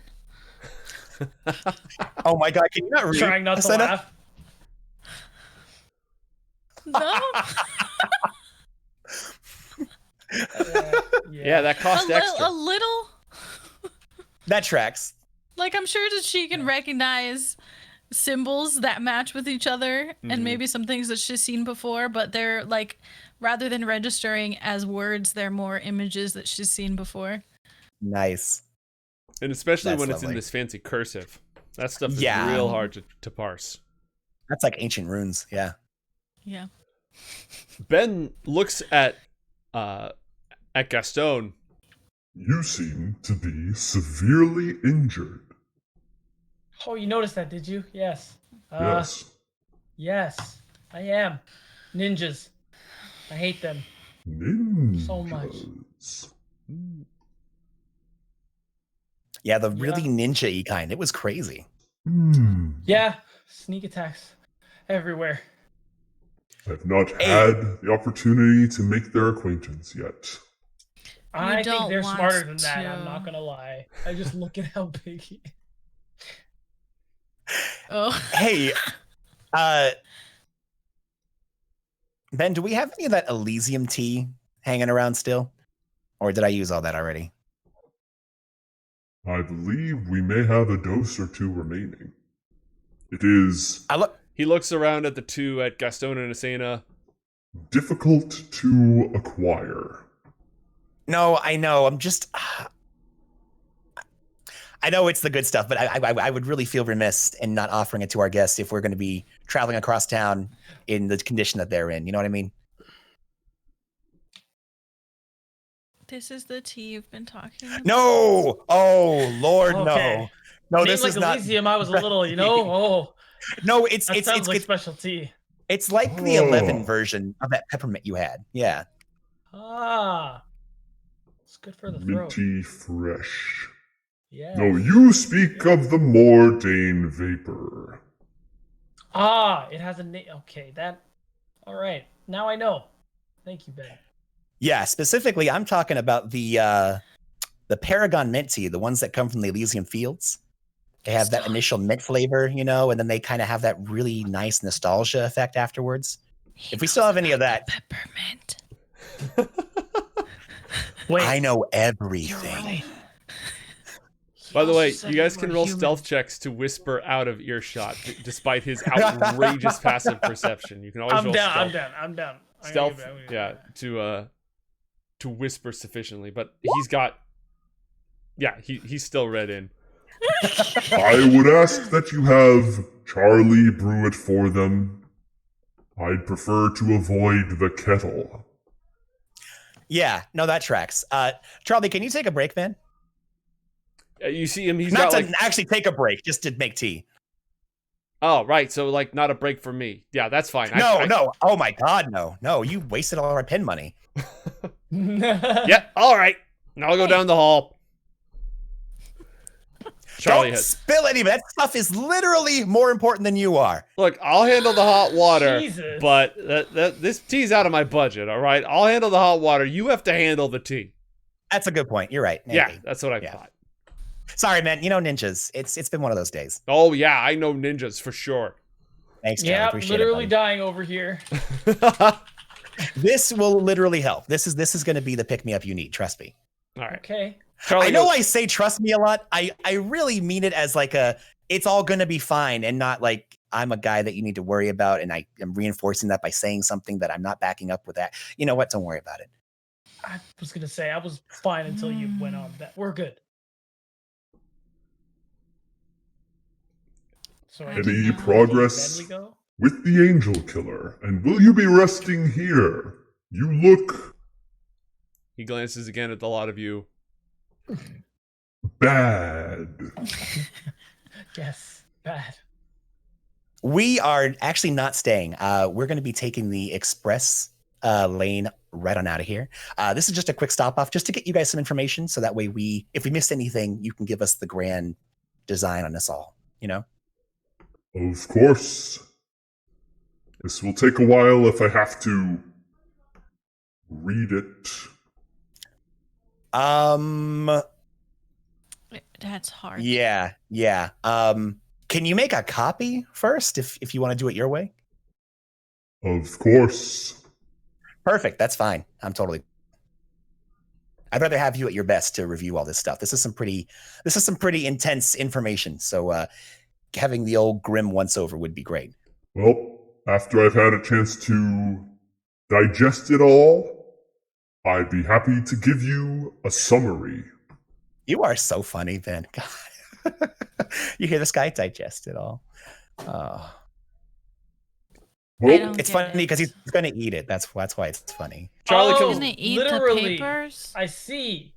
Oh my god, can you not read? Trying not to Asena? laugh. No, Yeah, that cost extra. a little. That tracks. Like I'm sure that she can recognize symbols that match with each other, and maybe some things that she's seen before, but they're like, rather than registering as words, they're more images that she's seen before. Nice. And especially That's when it's in lovely. this fancy cursive. That stuff is Yeah. real hard to parse. That's like ancient runes. Yeah. Yeah. Ben looks at Gastone. You seem to be severely injured. Oh, you noticed that, did you? Yes. Yes. Yes, I am. Ninjas. I hate them. Ninjas. So much. Yeah, the really ninja-y kind. It was crazy. Yeah, sneak attacks everywhere. I've not had the opportunity to make their acquaintance yet. I think don't they're want smarter than that. I'm to. not gonna lie. I just look at how big he is. Oh. Hey, Ben, do we have any of that Elysium tea hanging around still? Or did I use all that already? I believe we may have a dose or two remaining. It is He looks around at the two, at Gastone and Asena. difficult to acquire. No, I know. I'm just. I know it's the good stuff, but I would really feel remiss in not offering it to our guests if we're going to be traveling across town in the condition that they're in. You know what I mean? This is the tea you've been talking about. No! Oh, Lord, Okay. no. No, Name this like is not. Elysium, I was a little, Oh, No, it's that it's sounds it's like it's, special tea. it's like the 11 version of that peppermint you had. Yeah. Ah, it's good for the throat. Minty fresh. Yeah. No, you speak of the Mordane vapor. Ah, it has a name. Okay, that. All right, now I know. Thank you, Ben. Yeah, specifically, I'm talking about the Paragon mint tea, the ones that come from the Elysium Fields. They have that initial mint flavor, and then they kind of have that really nice nostalgia effect afterwards. If we still have any of that, Peppermint. Wait, I know everything. By the way, also said you guys we can were roll human. stealth checks to whisper out of earshot, despite his outrageous passive perception. You can always I'm roll down. stealth. I'm down. I'm Stealth, gonna give it- yeah, to whisper sufficiently, but he's still read in. I would ask that you have Charlie brew it for them. I'd prefer to avoid the kettle. Yeah, no, that tracks. Charlie, can you take a break, man? You see him, he's Not got to actually take a break, just to make tea. oh, right, so not a break for me. Yeah, that's fine. No. Oh my God, no. No, you wasted all our pen money. Yeah, all right. Now I'll go down the hall. Charlie Don't spill any. That stuff is literally more important than you are. Look, I'll handle the hot water, Jesus. but this tea's out of my budget, all right? I'll handle the hot water. You have to handle the tea. That's a good point. You're right. Yeah, Maybe. that's what I Yeah. thought. Sorry, man. You know ninjas. It's been one of those days. Oh yeah, I know ninjas for sure. Thanks, Charlie. Yeah, Appreciate literally it, dying over here. All This will literally help. This is going to be the pick me up you need. Trust me. right. Okay. Charlie I know goes- I say trust me a lot. I really mean it as like it's all going to be fine, and not like I'm a guy that you need to worry about. And I am reinforcing that by saying something that I'm not backing up with that. You know what? Don't worry about it. I was gonna say I was fine until you went on that. We're good. So Any progress Then we go. with the Angel Killer? And will you be resting here? You look He glances again at the lot of you. bad. Yes, bad. We are actually not staying. We're going to be taking the express lane right on out of here. This is just a quick stop off just to get you guys some information. So that way if we missed anything, you can give us the grand design on this all, you know? Of course. This will take a while if I have to read it. That's hard. Yeah. Can you make a copy first if you want to do it your way? Of course. Perfect. That's fine. I'm totally. I'd rather have you at your best to review all this stuff. This is some pretty intense information. So having the old grim once over would be great. Well, after I've had a chance to digest it all, I'd be happy to give you a summary. You are so funny, Ben. God. You hear this guy digest it all. Oh. Well, don't It's get funny it. because he's going to eat it. That's why it's funny. Charlie Oh, comes. Gonna eat the literally. papers? I see.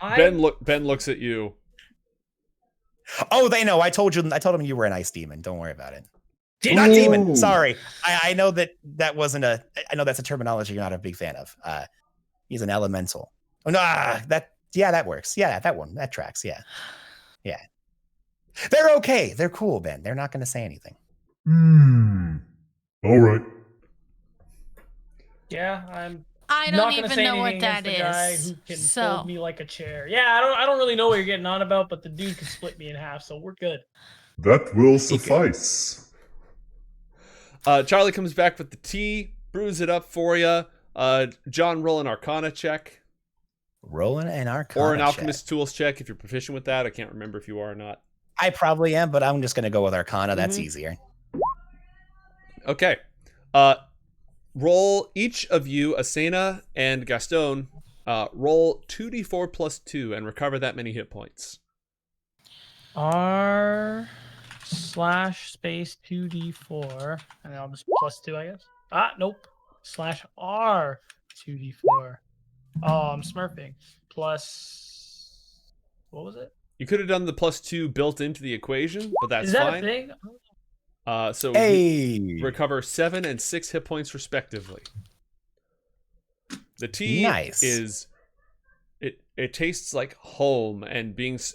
Ben looks at you. Oh, they know. I told him you were an ice demon. Don't worry about it. Did Not Ooh. demon. Sorry. I know that wasn't I know that's a terminology you're not a big fan of. He's an elemental. Oh no, that works. Yeah, that tracks. Yeah. They're okay. They're cool, Ben. They're not going to say anything. All right. Yeah, I'm I not don't gonna even say know anything what that against the guy is. who can So fold me like a chair. Yeah, I don't really know what you're getting on about, but the dude can split me in half, so we're good. That will suffice. Charlie comes back with the tea, brews it up for you. John, roll an Arcana check Rolling an Arcana or an check. Alchemist Tools check if you're proficient with that. I can't remember if you are or not. I probably am, but I'm just going to go with Arcana. That's easier. Okay. Roll each of you, Asena and Gastone, roll 2d4 plus 2 and recover that many hit points. R / 2d4, and then I'll just +2, I guess. Nope. /R 2d4. Oh, I'm smurfing. Plus, what was it? You could have done the plus 2 built into the equation, but that's Is that fine. a thing? So Hey. you recover 7 and 6 hit points respectively. The tea Nice. is it tastes like home and peace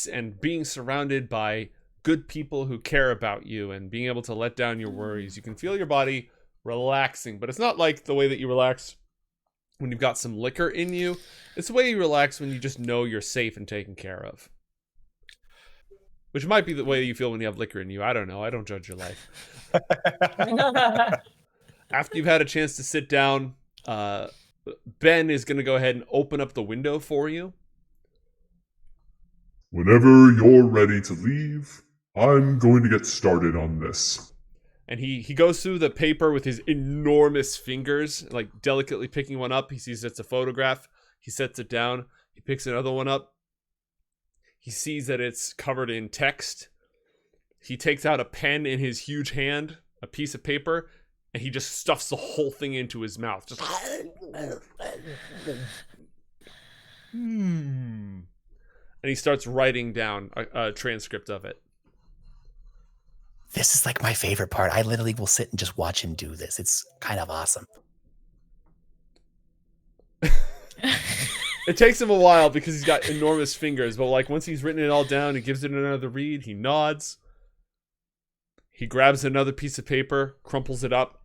and being surrounded by good people who care about you and being able to let down your worries. You can feel your body relaxing, but it's not like the way that you relax when you've got some liquor in you. It's the way you relax when you just know you're safe and taken care of. Which might be the way you feel when you have liquor in you. I don't know. I don't judge your life. After you've had a chance to sit down, Ben is going to go ahead and open up the window for you. Whenever you're ready to leave, I'm going to get started on this. And he goes through the paper with his enormous fingers, like delicately picking one up. He sees it's a photograph. He sets it down. He picks another one up. He sees that it's covered in text. He takes out a pen in his huge hand, a piece of paper, and he just stuffs the whole thing into his mouth. Just and he starts writing down a transcript of it. This is like my favorite part. I literally will sit and just watch him do this. It's kind of awesome. It takes him a while because he's got enormous fingers, but like once he's written it all down, he gives it another read, he nods. He grabs another piece of paper, crumples it up.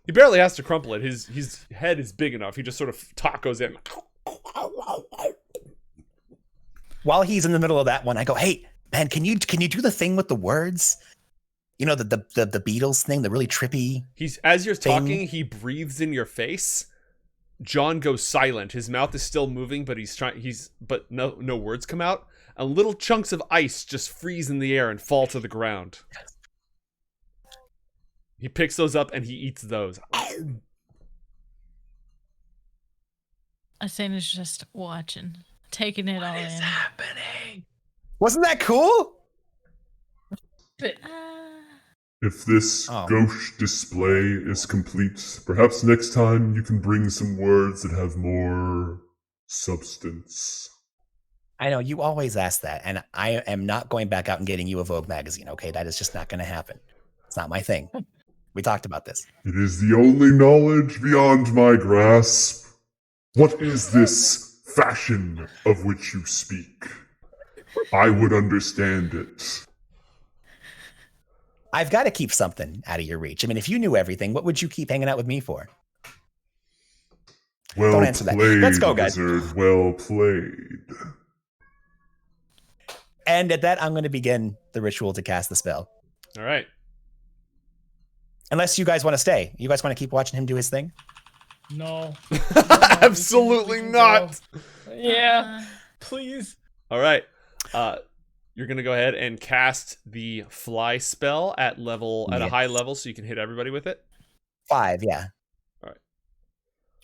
He barely has to crumple it. His head is big enough. He just sort of tacos it. while he's in the middle of that one, I go, "Hey, man, can you do the thing with the words? You know, the Beatles thing, the really trippy." As you're thing. talking, he breathes in your face. John goes silent. His mouth is still moving, but but no words come out. And little chunks of ice just freeze in the air and fall to the ground. He picks those up and he eats those. Asena's just watching, taking it all in. What is happening? Wasn't that cool? If this gauche display is complete, perhaps next time you can bring some words that have more substance. I know, you always ask that, and I am not going back out and getting you a Vogue magazine, okay? That is just not going to happen. It's not my thing. We talked about this. It is the only knowledge beyond my grasp. What is this fashion of which you speak? I would understand it. I've got to keep something out of your reach. I mean, if you knew everything, what would you keep hanging out with me for? Well Don't answer played, that. Let's go, guys. wizard. Well played. And at that, I'm going to begin the ritual to cast the spell. All right. Unless you guys want to stay. You guys want to keep watching him do his thing? No. Absolutely not. Yeah. Please. All right. You're going to go ahead and cast the fly spell at a high level so you can hit everybody with it. 5, yeah. All right.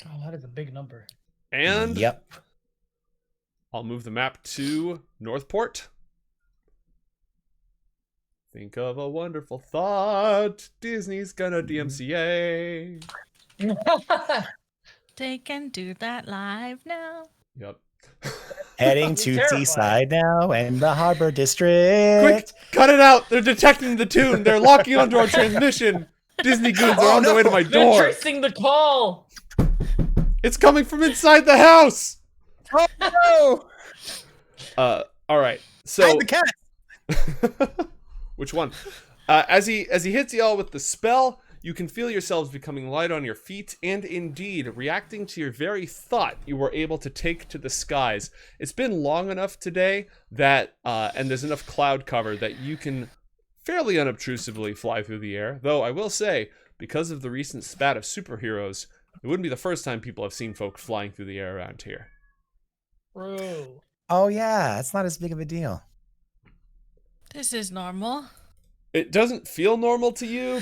Oh, that is a big number. And yep. I'll move the map to Northport. Think of a wonderful thought. Disney's gonna DMCA. They can do that live now. Yep. Heading to Seaside now and the Harbor District. Quick, cut it out. They're detecting the tune. They're locking onto our transmission. Disney goons are on their way to my They're door. tracing the call. It's coming from inside the house. Oh no! All right. So Hide the cat. which one? As he hits y'all with the spell, you can feel yourselves becoming light on your feet, and indeed, reacting to your very thought, you were able to take to the skies. It's been long enough today that, and there's enough cloud cover that you can fairly unobtrusively fly through the air. Though I will say, because of the recent spat of superheroes, it wouldn't be the first time people have seen folk flying through the air around here. Bro. Oh yeah, it's not as big of a deal. This is normal. It doesn't feel normal to you,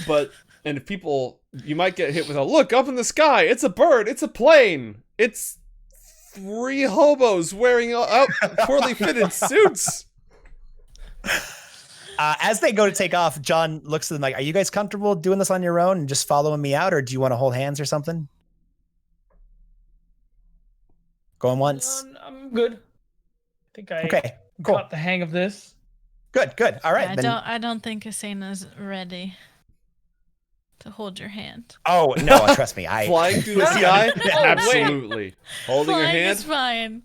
and if people, you might get hit with a look up in the sky. It's a bird. It's a plane. It's 3 hobos wearing poorly fitted suits. As they go to take off, John looks at them like, "Are you guys comfortable doing this on your own and just following me out, or do you want to hold hands or something?" Going once. I'm good. I think I Okay, cool. got the hang of this. Good. All right. I don't think Asena's ready to hold your hand. Oh no, trust me. Flying through the sky? wait. Absolutely. Holding your Flying hand? is fine.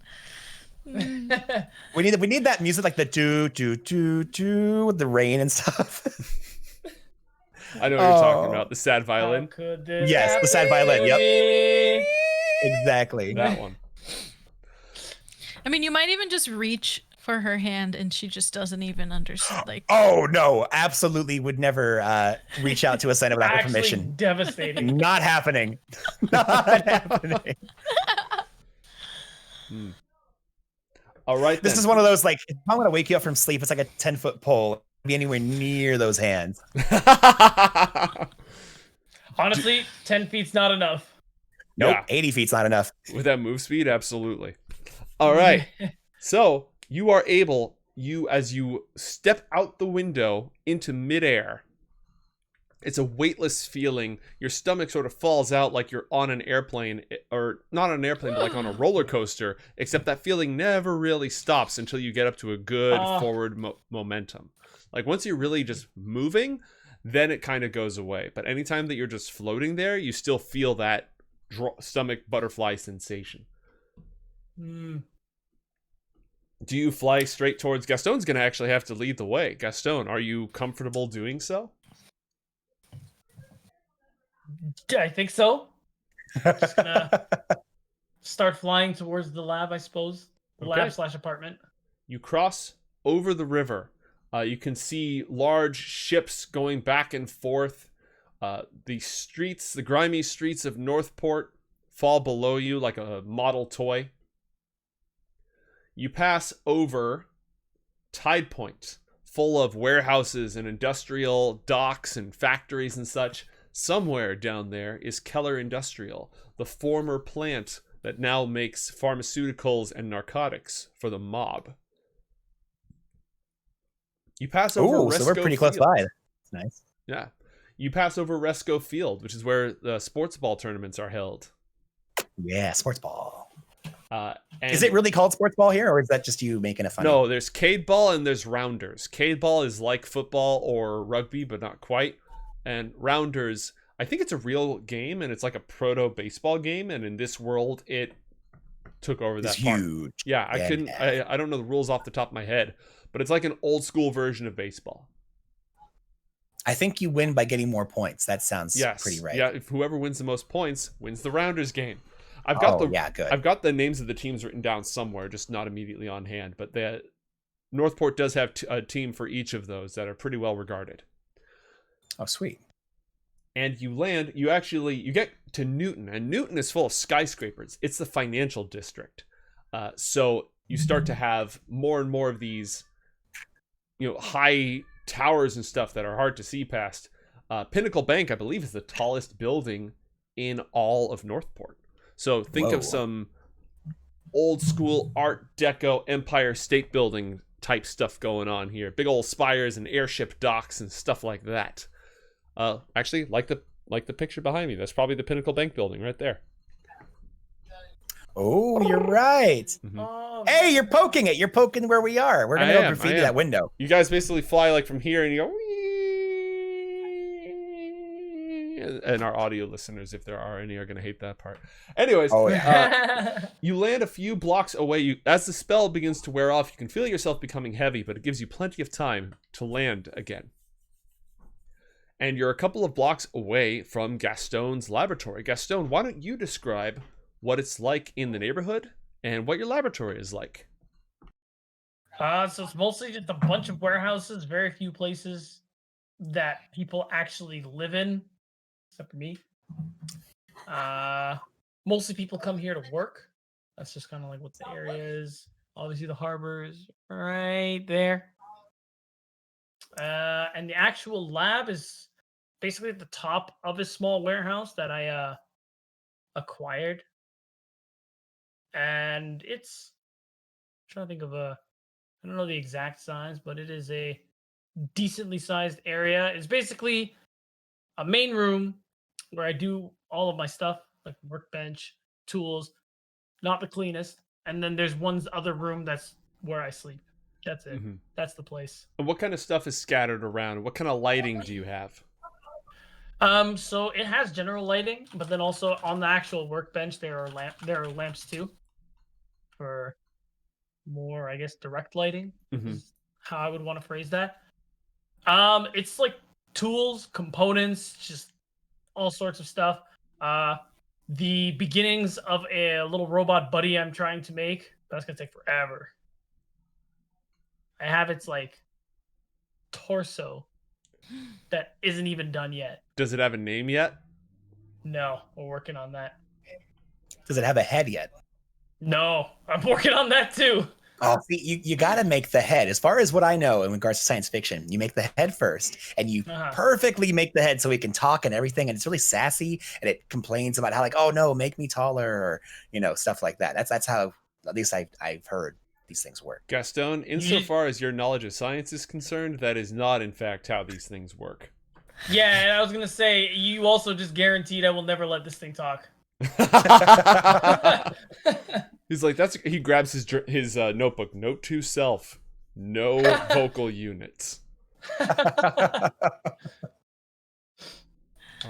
We need that music, like the do do do do with the rain and stuff. I know what you're talking about. The sad violin. How could this Yes, the sad violin. Yep. happen? Exactly. That one. I mean, you might even just reach for her hand and she just doesn't even understand. Like, Oh no, absolutely would never reach out to Asena without her Actually permission. devastating. Not happening. Not happening. All right. This is one of those, like, if I'm gonna wake you up from sleep, it's like a 10-foot pole. Be anywhere near those hands. Honestly, 10 feet's not enough. Nope, Yeah. 80 feet's not enough. With that move speed, absolutely. All right. So you are able, as you step out the window into midair, it's a weightless feeling. Your stomach sort of falls out like you're on an airplane, or not on an airplane, but like on a roller coaster, except that feeling never really stops until you get up to a good forward momentum. Like once you're really just moving, then it kind of goes away. But anytime that you're just floating there, you still feel that stomach butterfly sensation. Do you fly straight towards Gastone's going to actually have to lead the way? Gastone, are you comfortable doing so? I think so. Just gonna start flying towards the lab, I suppose. The Okay. lab / apartment. You cross over the river. You can see large ships going back and forth. The grimy streets of Northport fall below you like a model toy. You pass over Tide Point, full of warehouses and industrial docks and factories and such. Somewhere down there is Keller Industrial, the former plant that now makes pharmaceuticals and narcotics for the mob. You pass over Resco so we're pretty close Field. by. That's nice. Yeah. You pass over Resco Field, which is where the sports ball tournaments are held. Yeah, sports ball. And Is it really called sports ball here, or is that just you making a funny? No, there's Cade Ball and there's Rounders. Cade Ball is like football or rugby, but not quite. And Rounders, I think it's a real game, and it's like a proto-baseball game, and in this world, it took over that It's part. huge. Yeah, I don't know the rules off the top of my head, but it's like an old school version of baseball. I think you win by getting more points. That sounds pretty right. Yeah, if whoever wins the most points wins the Rounders game. I've got the names of the teams written down somewhere, just not immediately on hand. But the Northport does have a team for each of those that are pretty well regarded. Oh, sweet. And you get to Newton, and Newton is full of skyscrapers. It's the financial district. So you start to have more and more of these, high towers and stuff that are hard to see past. Pinnacle Bank, I believe, is the tallest building in all of Northport. So think of some old school Art Deco Empire State Building type stuff going on here. Big old spires and airship docks and stuff like that. Actually, like the picture behind me, that's probably the Pinnacle Bank building right there. Oh, you're right. Mm-hmm. Oh, Hey, you're poking it. You're poking where we are. We're gonna go graffiti that window. You guys basically fly like from here and you go, whee! And our audio listeners, if there are any, are gonna hate that part. Anyways, you land a few blocks away. As the spell begins to wear off, you can feel yourself becoming heavy, but it gives you plenty of time to land again. And you're a couple of blocks away from Gastone's laboratory. Gastone, why don't you describe what it's like in the neighborhood and what your laboratory is like? So it's mostly just a bunch of warehouses, very few places that people actually live in, except for me. Mostly people come here to work. That's just kind of like what the area is. Obviously the harbor is right there. And the actual lab is basically at the top of a small warehouse that I acquired. And it's I'm trying to think of I don't know the exact size, but it is a decently sized area. It's basically a main room where I do all of my stuff, like workbench, tools, not the cleanest. And then there's one other room that's where I sleep. That's it. Mm-hmm. That's the place. And what kind of stuff is scattered around? What kind of lighting do you have? So it has general lighting, but then also on the actual workbench there are lamps too, for more, I guess, direct lighting. Mm-hmm. Is how I would want to phrase that. It's like tools, components, just all sorts of stuff. The beginnings of a little robot buddy I'm trying to make. That's gonna take forever. I have its like torso that isn't even done yet. Does it have a name yet? No, we're working on that. Does it have a head yet? No, I'm working on that too. Oh, see, you got to make the head. As far as what I know in regards to science fiction, you make the head first, and you perfectly make the head so it can talk and everything, and it's really sassy, and it complains about how like, oh no, make me taller, or stuff like that. That's how, at least I've heard these things work. Gastone, insofar as your knowledge of science is concerned, that is not in fact how these things work. Yeah, and I was gonna say, you also just guaranteed I will never let this thing talk. He's like, he grabs his notebook. Note to self: no vocal units. All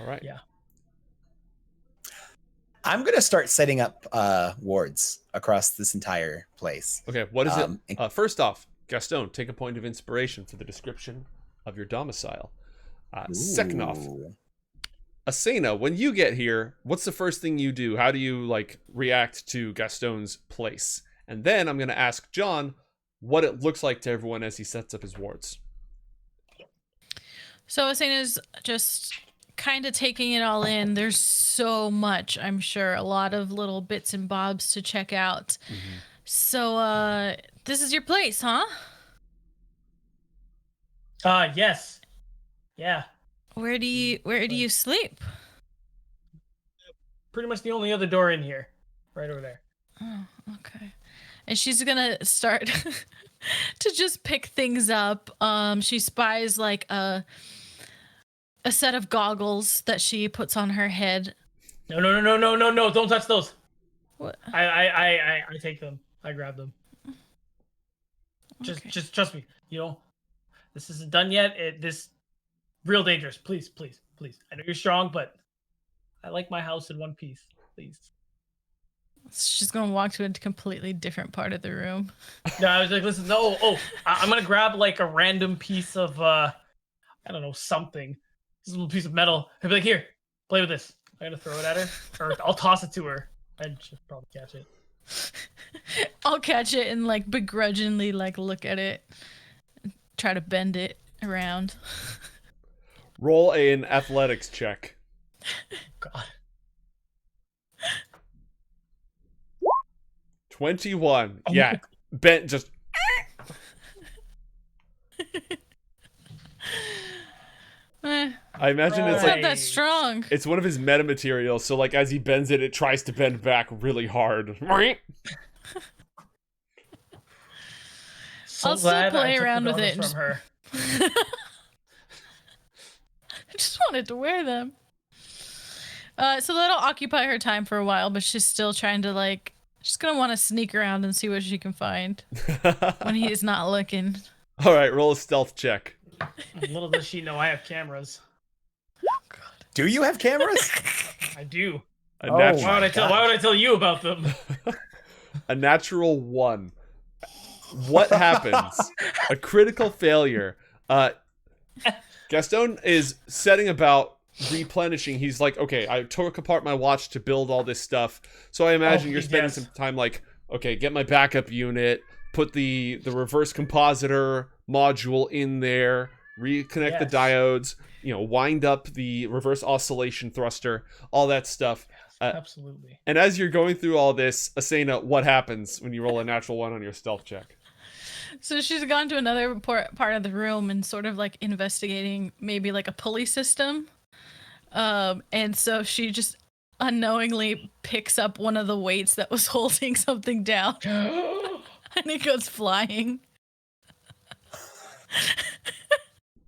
right. Yeah. I'm gonna start setting up wards across this entire place. Okay. What is it? First off, Gastone, take a point of inspiration for the description of your domicile. Second off, Asena, when you get here, what's the first thing you do? How do you react to Gastone's place? And then I'm going to ask John, what it looks like to everyone as he sets up his wards. So Asena's just kind of taking it all in. There's so much, I'm sure, a lot of little bits and bobs to check out. Mm-hmm. So this is your place, huh? Yes. Yeah. Where do you sleep? Pretty much the only other door in here. Right over there. Oh, okay. And she's gonna start to just pick things up. She spies like a set of goggles that she puts on her head. No! Don't touch those. What? I take them. I grab them. Okay. Just trust me. This isn't done yet. This real dangerous. Please. I know you're strong, but I like my house in one piece. Please. She's gonna walk to a completely different part of the room. No, I was like, listen, no. Oh, I'm gonna grab like a random piece of I don't know, something. This little piece of metal. I'd be like, here, play with this. I'm gonna throw it at her, or I'll toss it to her. And she'll probably catch it. I'll catch it and like begrudgingly like look at it, try to bend it around. Roll an athletics check. God. 21. Oh Yeah. Bent just. I imagine it's It's like not that strong. it's one of his meta materials. So like as he bends it, it tries to bend back really hard. So I'll still glad I play took the around with goggles it and from her. I just wanted to wear them. So that'll occupy her time for a while, but she's still trying to like. She's gonna want to sneak around and see what she can find when he's not looking. All right, roll a stealth check. Little does she know I have cameras. Do you have cameras? I do. A Oh. natural, Why would I tell you about them? a natural 1. What happens? A critical failure. Gastone is setting about replenishing. He's like, okay, I took apart my watch to build all this stuff. So I imagine you're spending some time like, okay, get my backup unit, put the reverse compositor module in there, reconnect the diodes, wind up the reverse oscillation thruster, all that stuff. Absolutely. And as you're going through all this, Asena, what happens when you roll a natural 1 on your stealth check? So she's gone to another part of the room and sort of like investigating maybe like a pulley system. And so she just unknowingly picks up one of the weights that was holding something down. And it goes flying.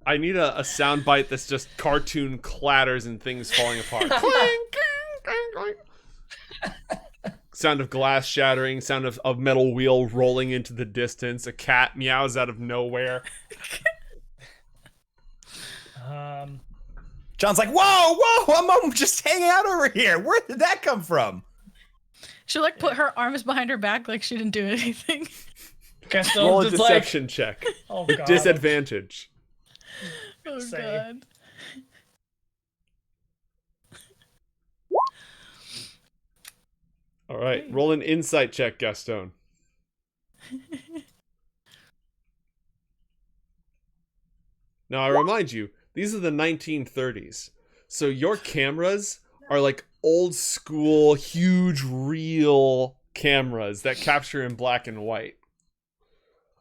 I need a sound bite that's just cartoon clatters and things falling apart. Sound of glass shattering, sound of metal wheel rolling into the distance, a cat meows out of nowhere. John's like, whoa, I'm just hanging out over here. Where did that come from? She'll like put her arms behind her back like she didn't do anything. Roll a deception check. Oh, With God. disadvantage. Oh Say. god. All right, roll an insight check, Gastone. Now, I remind you, these are the 1930s. So your cameras are like old school, huge reel cameras that capture in black and white.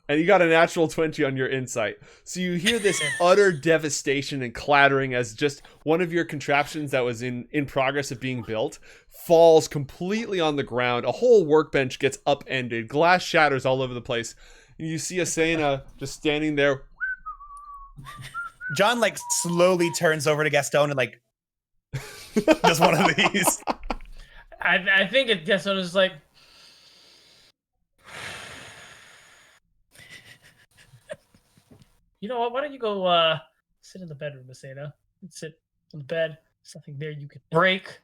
And you got a natural 20 on your insight. So you hear this utter devastation and clattering as just one of your contraptions that was in progress of being built falls completely on the ground. A whole workbench gets upended. Glass shatters all over the place. And you see Asena just standing there. John like slowly turns over to Gastone and like does one of these. I think it Gastone is like, you know what? Why don't you go sit in the bedroom, Asena? Sit on the bed. There's nothing there you can break.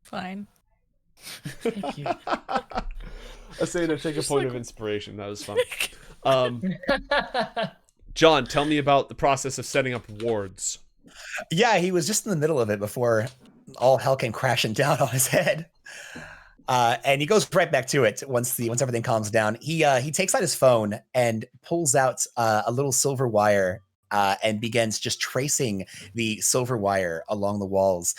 Fine. Thank you. Asena, take a point of inspiration. That was fun. John, tell me about the process of setting up wards. Yeah, he was just in the middle of it before all hell came crashing down on his head. And he goes right back to it once everything calms down. He takes out his phone and pulls out a little silver wire and begins just tracing the silver wire along the walls,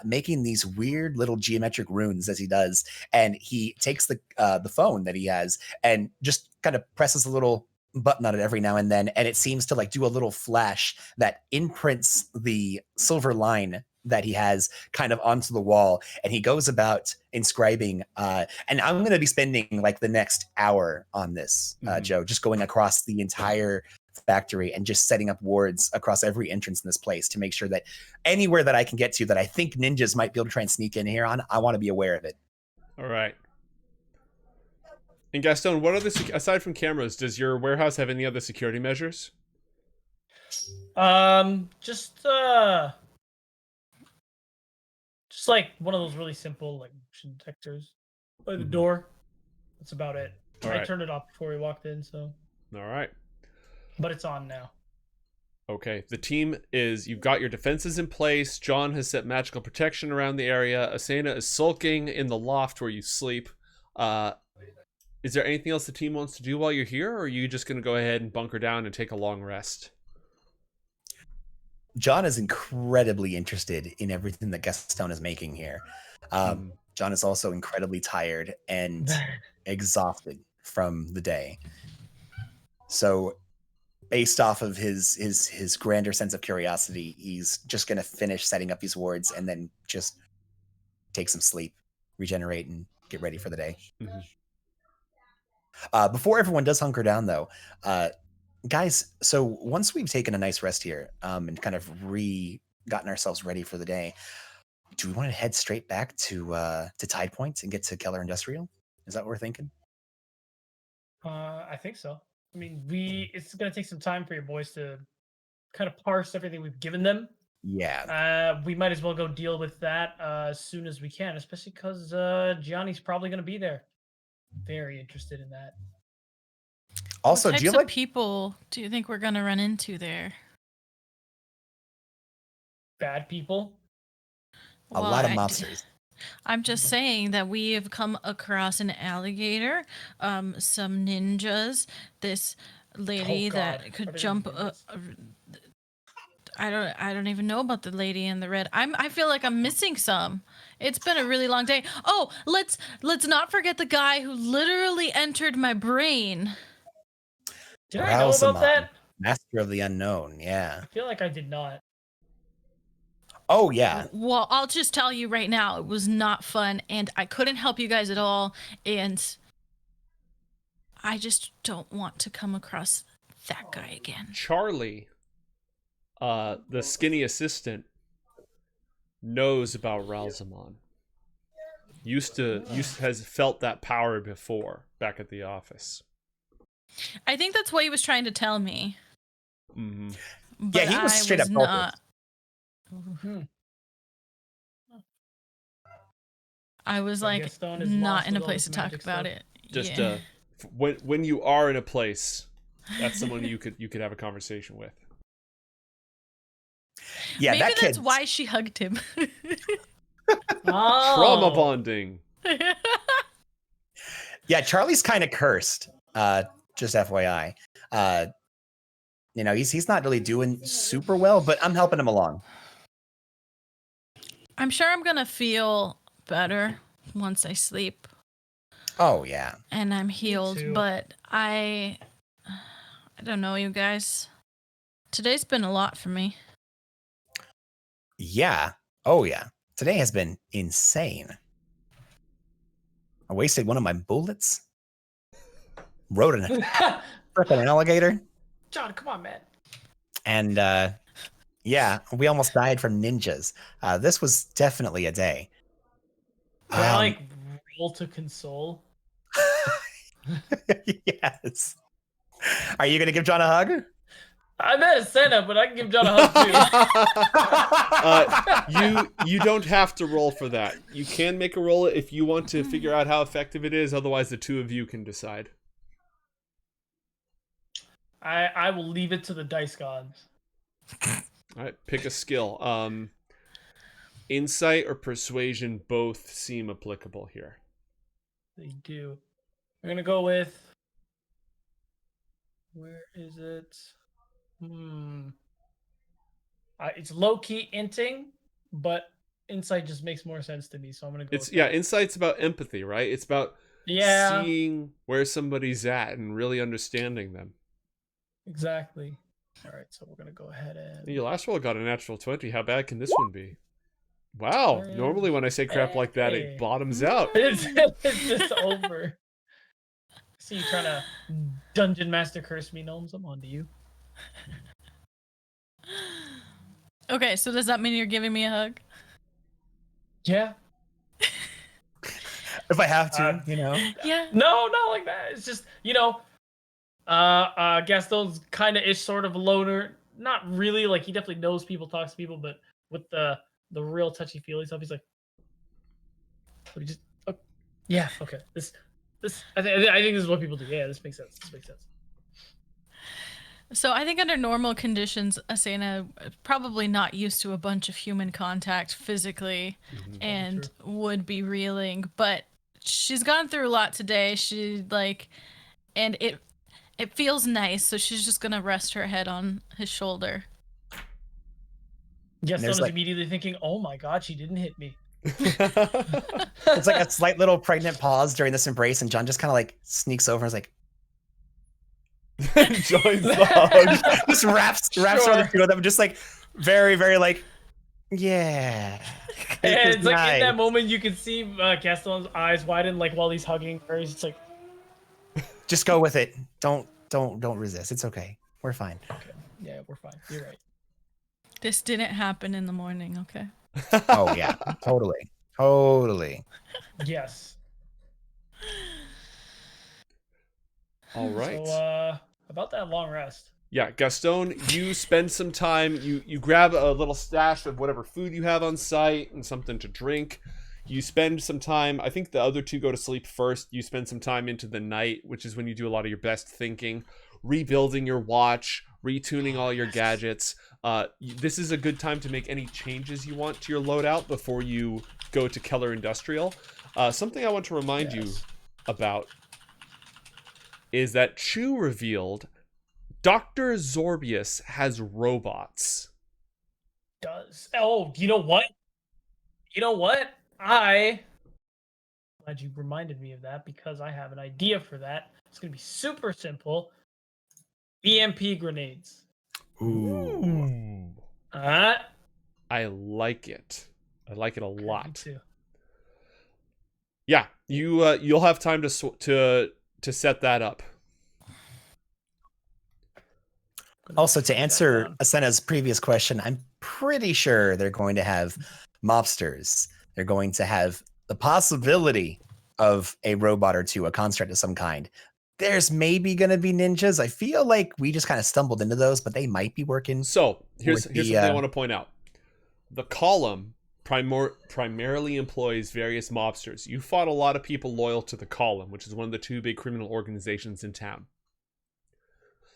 making these weird little geometric runes as he does. And he takes the phone that he has and just kind of presses a little button on it every now and then, and it seems to like do a little flash that imprints the silver line that he has kind of onto the wall. And he goes about inscribing and I'm going to be spending like the next hour on this, Joe, just going across the entire factory and just setting up wards across every entrance in this place to make sure that anywhere that I can get to that I think ninjas might be able to try and sneak in here on, I want to be aware of it. All right. And Gastone, what other aside from cameras, does your warehouse have any other security measures? Just like one of those really simple like motion detectors by the door. That's about it. I turned it off before we walked in, so. All right. But it's on now. Okay. The team is, you've got your defenses in place. John has set magical protection around the area. Asena is sulking in the loft where you sleep. Is there anything else the team wants to do while you're here, or are you just going to go ahead and bunker down and take a long rest? John is incredibly interested in everything that Gastone is making here. John is also incredibly tired and exhausted from the day. So based off of his grander sense of curiosity, he's just going to finish setting up these wards and then just take some sleep, regenerate, and get ready for the day. Before everyone does hunker down, though, guys, so once we've taken a nice rest here and kind of gotten ourselves ready for the day, do we want to head straight back to Tide Point and get to Keller Industrial? Is that what we're thinking? I think so. I mean, it's going to take some time for your boys to kind of parse everything we've given them. Yeah. We might as well go deal with that as soon as we can, especially because Gianni's probably going to be there. Very interested in that. Also, what do you types have of people do you think we're going to run into there? Bad people? A lot of mobsters. I'm just saying that we have come across an alligator, some ninjas, this lady that could jump. I don't even know about the lady in the red. I feel like I'm missing some. It's been a really long day. Oh, let's not forget the guy who literally entered my brain. Did I know about that? Master of the Unknown, yeah. I feel like I did not. Oh, yeah. Well, I'll just tell you right now, it was not fun, and I couldn't help you guys at all, and I just don't want to come across that guy again. Charlie, the skinny assistant, knows about Ralzamon. Has felt that power before back at the office. I think that's what he was trying to tell me. Mm-hmm. But yeah, he was straight up not. I was like not in a place to talk about it. Just when you are in a place, that's someone you could have a conversation with. Yeah, maybe that's why she hugged him. Trauma bonding. Yeah, Charlie's kind of cursed. Just FYI. He's not really doing super well, but I'm helping him along. I'm sure I'm gonna feel better once I sleep. Oh yeah. And I'm healed, but I don't know, you guys. Today's been a lot for me. Yeah. Oh yeah. Today has been insane. I wasted one of my bullets. Rode an alligator. John, come on, man. And yeah, we almost died from ninjas. This was definitely a day. Can I roll to console? Yes. Are you gonna give John a hug? I met Asena, but I can give John a hug too. You don't have to roll for that. You can make a roll if you want to figure out how effective it is. Otherwise, the two of you can decide. I will leave it to the dice gods. All right, pick a skill. Insight or persuasion both seem applicable here. They do. We're gonna go with. Where is it? It's low key inting, but insight just makes more sense to me, so I'm gonna go. It's with yeah, that. insight's about empathy, right? It's about seeing where somebody's at and really understanding them. Exactly. All right, so we're gonna go ahead and. Your last roll got a natural 20. How bad can this one be? Wow. Normally when I say crap like that, Hey. it bottoms out. It's just over. See you trying to dungeon master curse me, Gnomes. I'm on to you. Okay, so does that mean you're giving me a hug? Yeah. If I have to, Yeah. No, not like that. It's just, Gastone's kind of is sort of a loner. Not really, like he definitely knows people, talks to people, but with the real touchy feely stuff, he's like, so he just, yeah, okay. This, I think this is what people do. Yeah, this makes sense. So I think under normal conditions, Asena probably not used to a bunch of human contact physically, and would be reeling. But she's gone through a lot today. And it feels nice. So she's just gonna rest her head on his shoulder. Gastone is immediately thinking, "Oh my god, she didn't hit me." It's like a slight little pregnant pause during this embrace, and John just kind of like sneaks over and is like, joins the hug. just wraps around the two of them, just like very, very like, yeah. And it's like in that moment you can see Gastone's eyes widen, like while he's hugging her. He's just like, just go with it. Don't resist. It's okay. We're fine. Okay. Yeah, we're fine. You're right. This didn't happen in the morning, okay? Oh yeah, totally. Yes. All right. So about that long rest. Yeah, Gastone, you spend some time, you grab a little stash of whatever food you have on site and something to drink. You spend some time, I think the other two go to sleep first. You spend some time into the night, which is when you do a lot of your best thinking, rebuilding your watch, retuning all your gadgets. This is a good time to make any changes you want to your loadout before you go to Keller Industrial. Something I want to remind you about is that Chu revealed Dr. Zorbius has robots. Does. Oh, you know what? I'm glad you reminded me of that because I have an idea for that. It's going to be super simple. EMP grenades. Ooh. I like it. I like it a lot. Me too. Yeah, you'll have time to set that up. Also, to answer Asena's previous question, I'm pretty sure they're going to have mobsters. They're going to have the possibility of a robot or two, a construct of some kind. There's maybe going to be ninjas. I feel like we just kind of stumbled into those, but they might be working. So here's something I want to point out. The column primarily employs various mobsters. You fought a lot of people loyal to the column, which is one of the two big criminal organizations in town.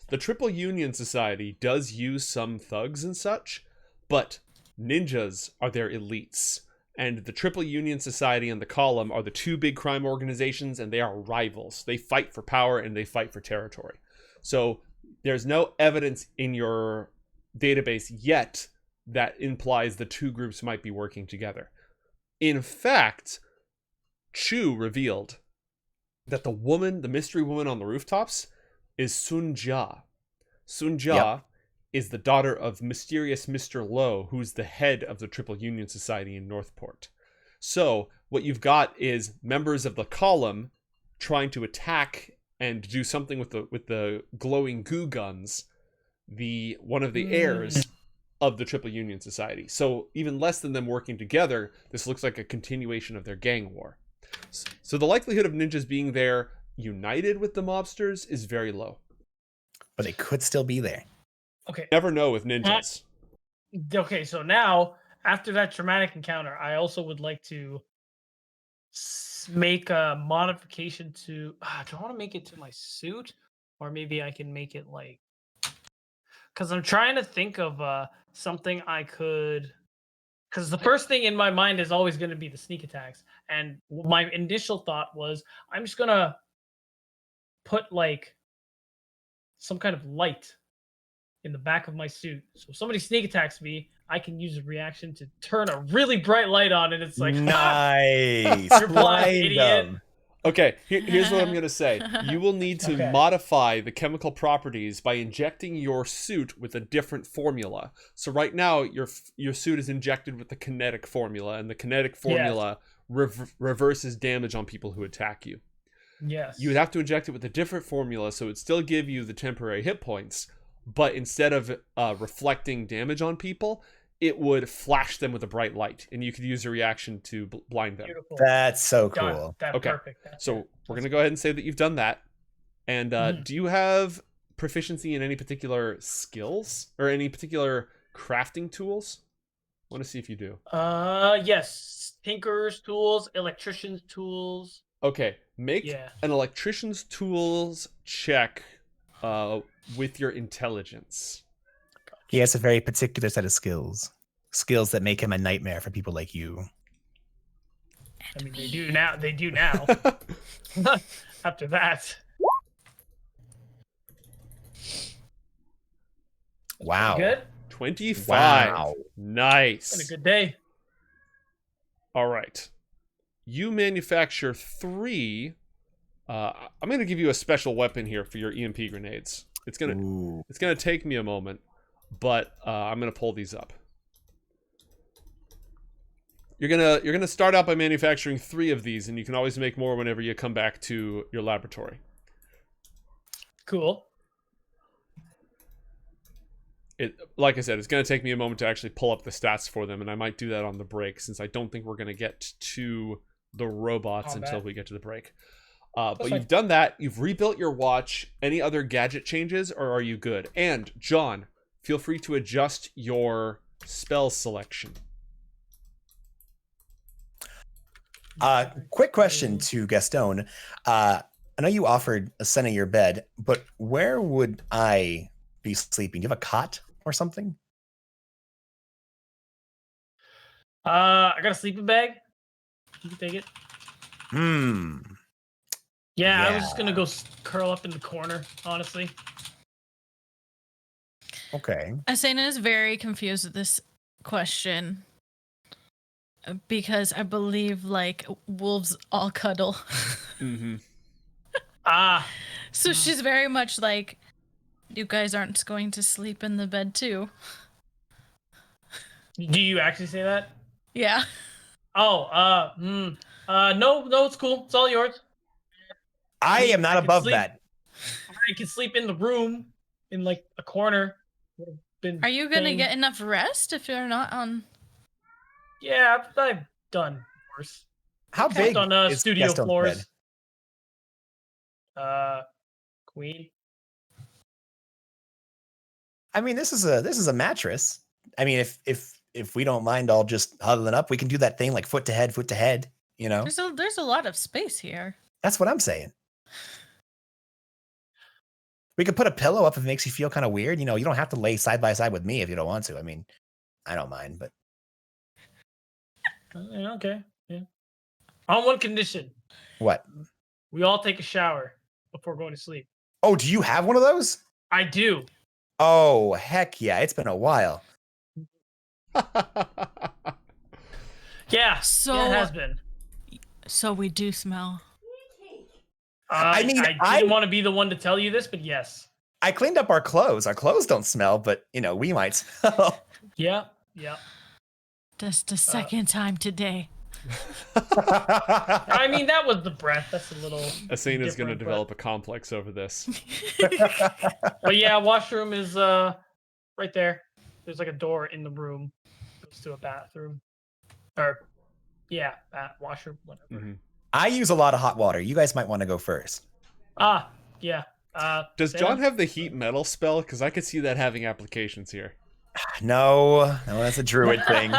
The Triple Union Society does use some thugs and such, but ninjas are their elites. And the Triple Union Society and the Column are the two big crime organizations, and they are rivals. They fight for power and they fight for territory. So there's no evidence in your database yet that implies the two groups might be working together. In fact, Chu revealed that the mystery woman on the rooftops, is Sun Jia. Sun Jia is the daughter of mysterious Mr. Lowe, who's the head of the Triple Union Society in Northport. So what you've got is members of the column trying to attack and do something with the glowing goo guns, one of the heirs of the Triple Union Society. So even less than them working together, this looks like a continuation of their gang war. So the likelihood of ninjas being there united with the mobsters is very low. But they could still be there. Okay. Never know with ninjas. Okay, so now, after that traumatic encounter, I also would like to make a modification to... do I want to make it to my suit? Or maybe I can make it like... Because I'm trying to think of something I could because the first thing in my mind is always going to be the sneak attacks. And my initial thought was, I'm just going to put like some kind of light in the back of my suit. So if somebody sneak attacks me, I can use a reaction to turn a really bright light on, and it's like, nice. You're blind, idiot. Okay, here's what I'm going to say. You will need to modify the chemical properties by injecting your suit with a different formula. So right now, your suit is injected with the kinetic formula, and the kinetic formula reverses damage on people who attack you. Yes. You would have to inject it with a different formula, so it would still give you the temporary hit points, but instead of reflecting damage on people, it would flash them with a bright light, and you could use a reaction to blind them. Beautiful. That's so cool. That's Okay, perfect. so we're going to go ahead and say that you've done that. And do you have proficiency in any particular skills or any particular crafting tools? I want to see if you do. Yes. Tinker's tools, electrician's tools. Okay, make an electrician's tools check with your intelligence. He has a very particular set of skills. Skills that make him a nightmare for people like you. I mean, they do now. They do now. After that. Wow. Good? 25. Wow. Nice. Been a good day. All right. You manufacture 3. I'm going to give you a special weapon here for your EMP grenades. It's gonna take me a moment, but I'm gonna pull these up. You're gonna start out by manufacturing 3 of these, and you can always make more whenever you come back to your laboratory. Cool. Like I said, it's gonna take me a moment to actually pull up the stats for them, and I might do that on the break since I don't think we're gonna get to the robots until we get to the break. But you've done that. You've rebuilt your watch. Any other gadget changes, or are you good? And John, feel free to adjust your spell selection. Quick question to Gastone. I know you offered Asena your bed, but where would I be sleeping? Do you have a cot or something? I got a sleeping bag. You can take it. Yeah, I was just gonna go curl up in the corner, honestly. Okay. Asena is very confused with this question because I believe like wolves all cuddle. Mm-hmm. So she's very much like, you guys aren't going to sleep in the bed too. Do you actually say that? Yeah. Oh, no, it's cool. It's all yours. I am not above that. I can sleep in the room in like a corner. Are you gonna get enough rest if you're not on? Yeah, I've done worse. How big on is studio Gastone's floors? bed? Queen. I mean, this is a mattress. I mean, if we don't mind all just huddling up, we can do that thing like foot to head, you know? There's a lot of space here. That's what I'm saying. We could put a pillow up if it makes you feel kind of weird. You know, you don't have to lay side by side with me if you don't want to. I mean, I don't mind, but. Okay. Yeah. On one condition. What? We all take a shower before going to sleep. Oh, do you have one of those? I do. Oh, heck yeah. It's been a while. Yeah. So it has been. So we do smell. I mean, I didn't want to be the one to tell you this, but yes. I cleaned up our clothes. Our clothes don't smell, but, you know, we might smell. Yeah. Just the second time today. I mean, that was the breath. That's a little. Asena's going to develop a complex over this. But yeah, washroom is right there. There's like a door in the room. It goes to a bathroom. Or, yeah, washroom, whatever. Mm-hmm. I use a lot of hot water. You guys might want to go first. Yeah. Does John have the heat metal spell? Because I could see that having applications here. No, that's a druid thing.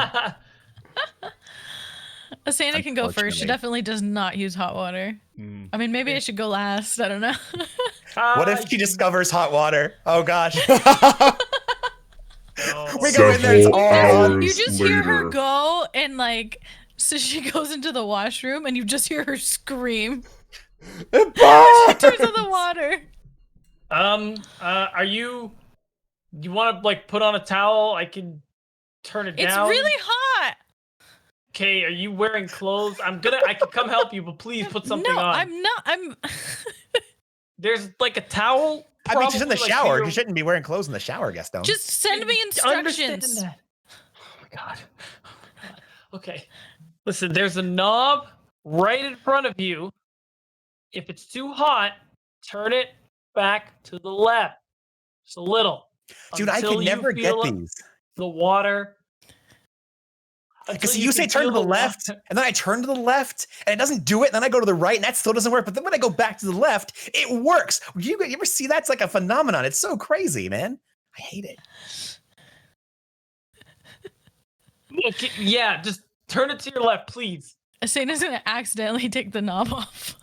Asena can go first. She definitely does not use hot water. I mean, maybe I should go last. I don't know. What if she discovers hot water? Oh, gosh. We go in there, it's Several all hours You just later. hear her go and like, so she goes into the washroom and you just hear her scream. It She turns burns! on the water. Are you want to like put on a towel? I can turn it It's down. really hot. Okay, are you wearing clothes? I can come help you, but please put something No, on. I'm not. I'm. There's like a towel. I mean, she's in the probably, like, shower. here. You shouldn't be wearing clothes in the shower, Gastone. Just send me Understand instructions. that. Oh my god. Oh my god. Okay. Listen, there's a knob right in front of you. If it's too hot, turn it back to the left. Just a little. Dude, I Until could you never get feel these. the water. Because Until you say can turn to feel the left, water. and then I turn to the left, and it doesn't do it, and then I go to the right, and that still doesn't work. But then when I go back to the left, it works. You ever see that? It's like a phenomenon. It's so crazy, man. I hate it. Okay, yeah, just turn it to your left, please. Asena's gonna accidentally take the knob off.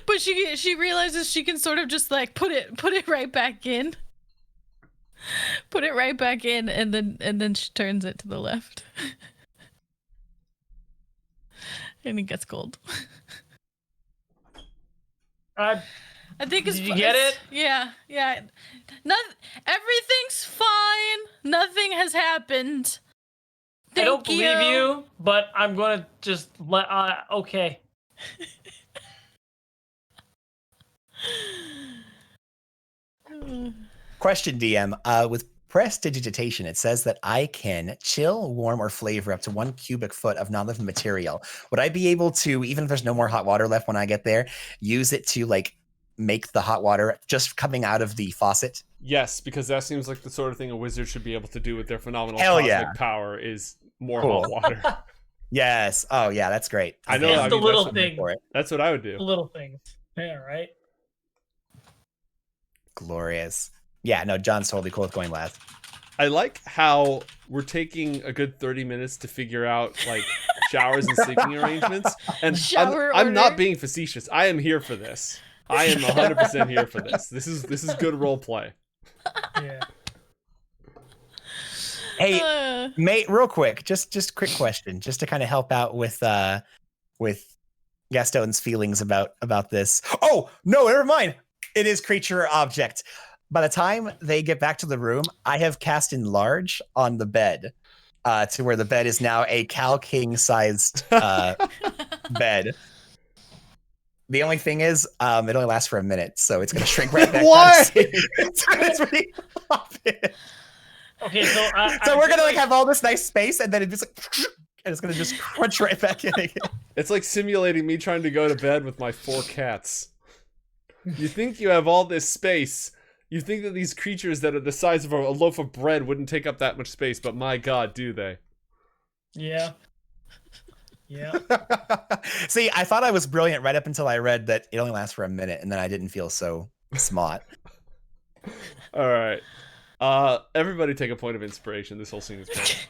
But she realizes she can sort of just like put it right back in. Put it right back in, and then she turns it to the left. And it gets cold. I I think it's. Did you get it? Yeah. Everything's fine. Nothing has happened. I don't Thank believe you, but I'm gonna just let. Okay. Question, DM. With prestidigitation, it says that I can chill, warm, or flavor up to 1 cubic foot of non-living material. Would I be able to, even if there's no more hot water left when I get there, use it to like make the hot water just coming out of the faucet? Yes, because that seems like the sort of thing a wizard should be able to do with their phenomenal Hell cosmic yeah. power is more Cool. hot water. Yes. Oh yeah, that's great. I know. Okay, It's I the mean, little that's, thing. for it. that's what I would do. The little things. Yeah, right. Glorious. Yeah, no, John's totally cool with going last. I like how we're taking a good 30 minutes to figure out like showers and sleeping arrangements. And Shower I'm not order. being facetious. I am here for this. I am 100% here for this. This is good role play. Yeah. Hey, mate, real quick, just quick question, just to kind of help out with Gastone's feelings about this. Oh no, never mind. It is creature or object. By the time they get back to the room, I have cast enlarge on the bed, to where the bed is now a Cal King sized bed. The only thing is, it only lasts for a minute, so it's gonna shrink right back. Why? It's really Okay, so so we're gonna like have all this nice space, and then it's just like, and it's gonna just crunch right back in again. It's like simulating me trying to go to bed with my 4 cats. You think you have all this space. You think that these creatures that are the size of a loaf of bread wouldn't take up that much space, but my god, do they? Yeah. Yeah. See, I thought I was brilliant right up until I read that it only lasts for a minute, and then I didn't feel so smart. All right. Everybody take a point of inspiration. This whole scene is great.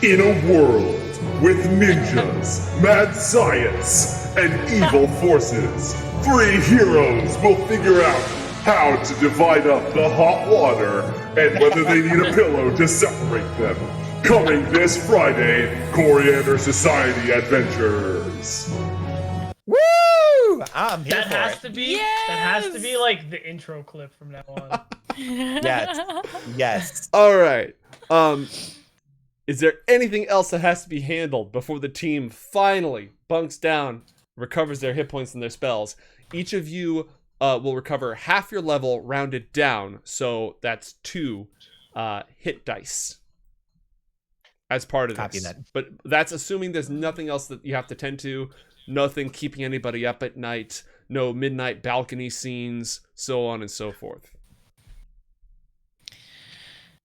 In a world with ninjas, mad science, and evil forces, 3 heroes will figure out how to divide up the hot water and whether they need a pillow to separate them. Coming this Friday, Coriander Society Adventures. Woo! I'm here That for has it. to be. That has to be like the intro clip from now on. Yes. Yes. All right. Is there anything else that has to be handled before the team finally bunks down, recovers their hit points and their spells? Each of you will recover half your level rounded down, so that's 2 hit dice as part of Copy this. that. But that's assuming there's nothing else that you have to tend to, nothing keeping anybody up at night, no midnight balcony scenes, so on and so forth.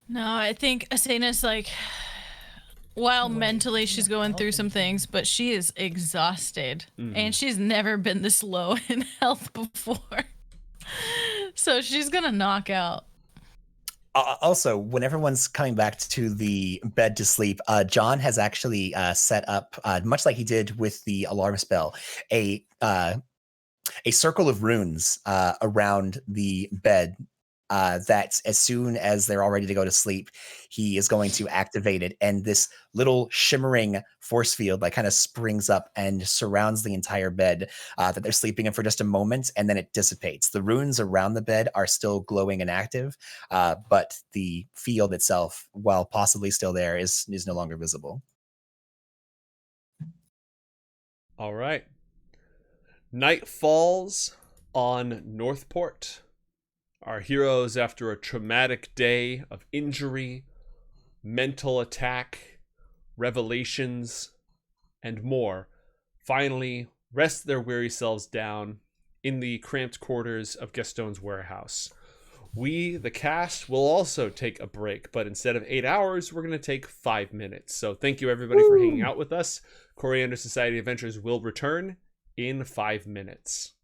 No, I think Asena's like, while mentally she's going through some things, but she is exhausted. And she's never been this low in health before. So she's gonna knock out. Also, when everyone's coming back to the bed to sleep, John has actually set up, much like he did with the alarm spell, a circle of runes around the bed. That as soon as they're all ready to go to sleep, he is going to activate it, and this little shimmering force field like kind of springs up and surrounds the entire bed that they're sleeping in for just a moment, and then it dissipates. The runes around the bed are still glowing and active, but the field itself, while possibly still there, is no longer visible. All right. Night falls on Northport. Our heroes, after a traumatic day of injury, mental attack, revelations, and more, finally rest their weary selves down in the cramped quarters of Gastone's warehouse. We, the cast, will also take a break, but instead of 8 hours, we're going to take 5 minutes. So thank you, everybody, for hanging out with us. Coriander Society Adventures will return in 5 minutes.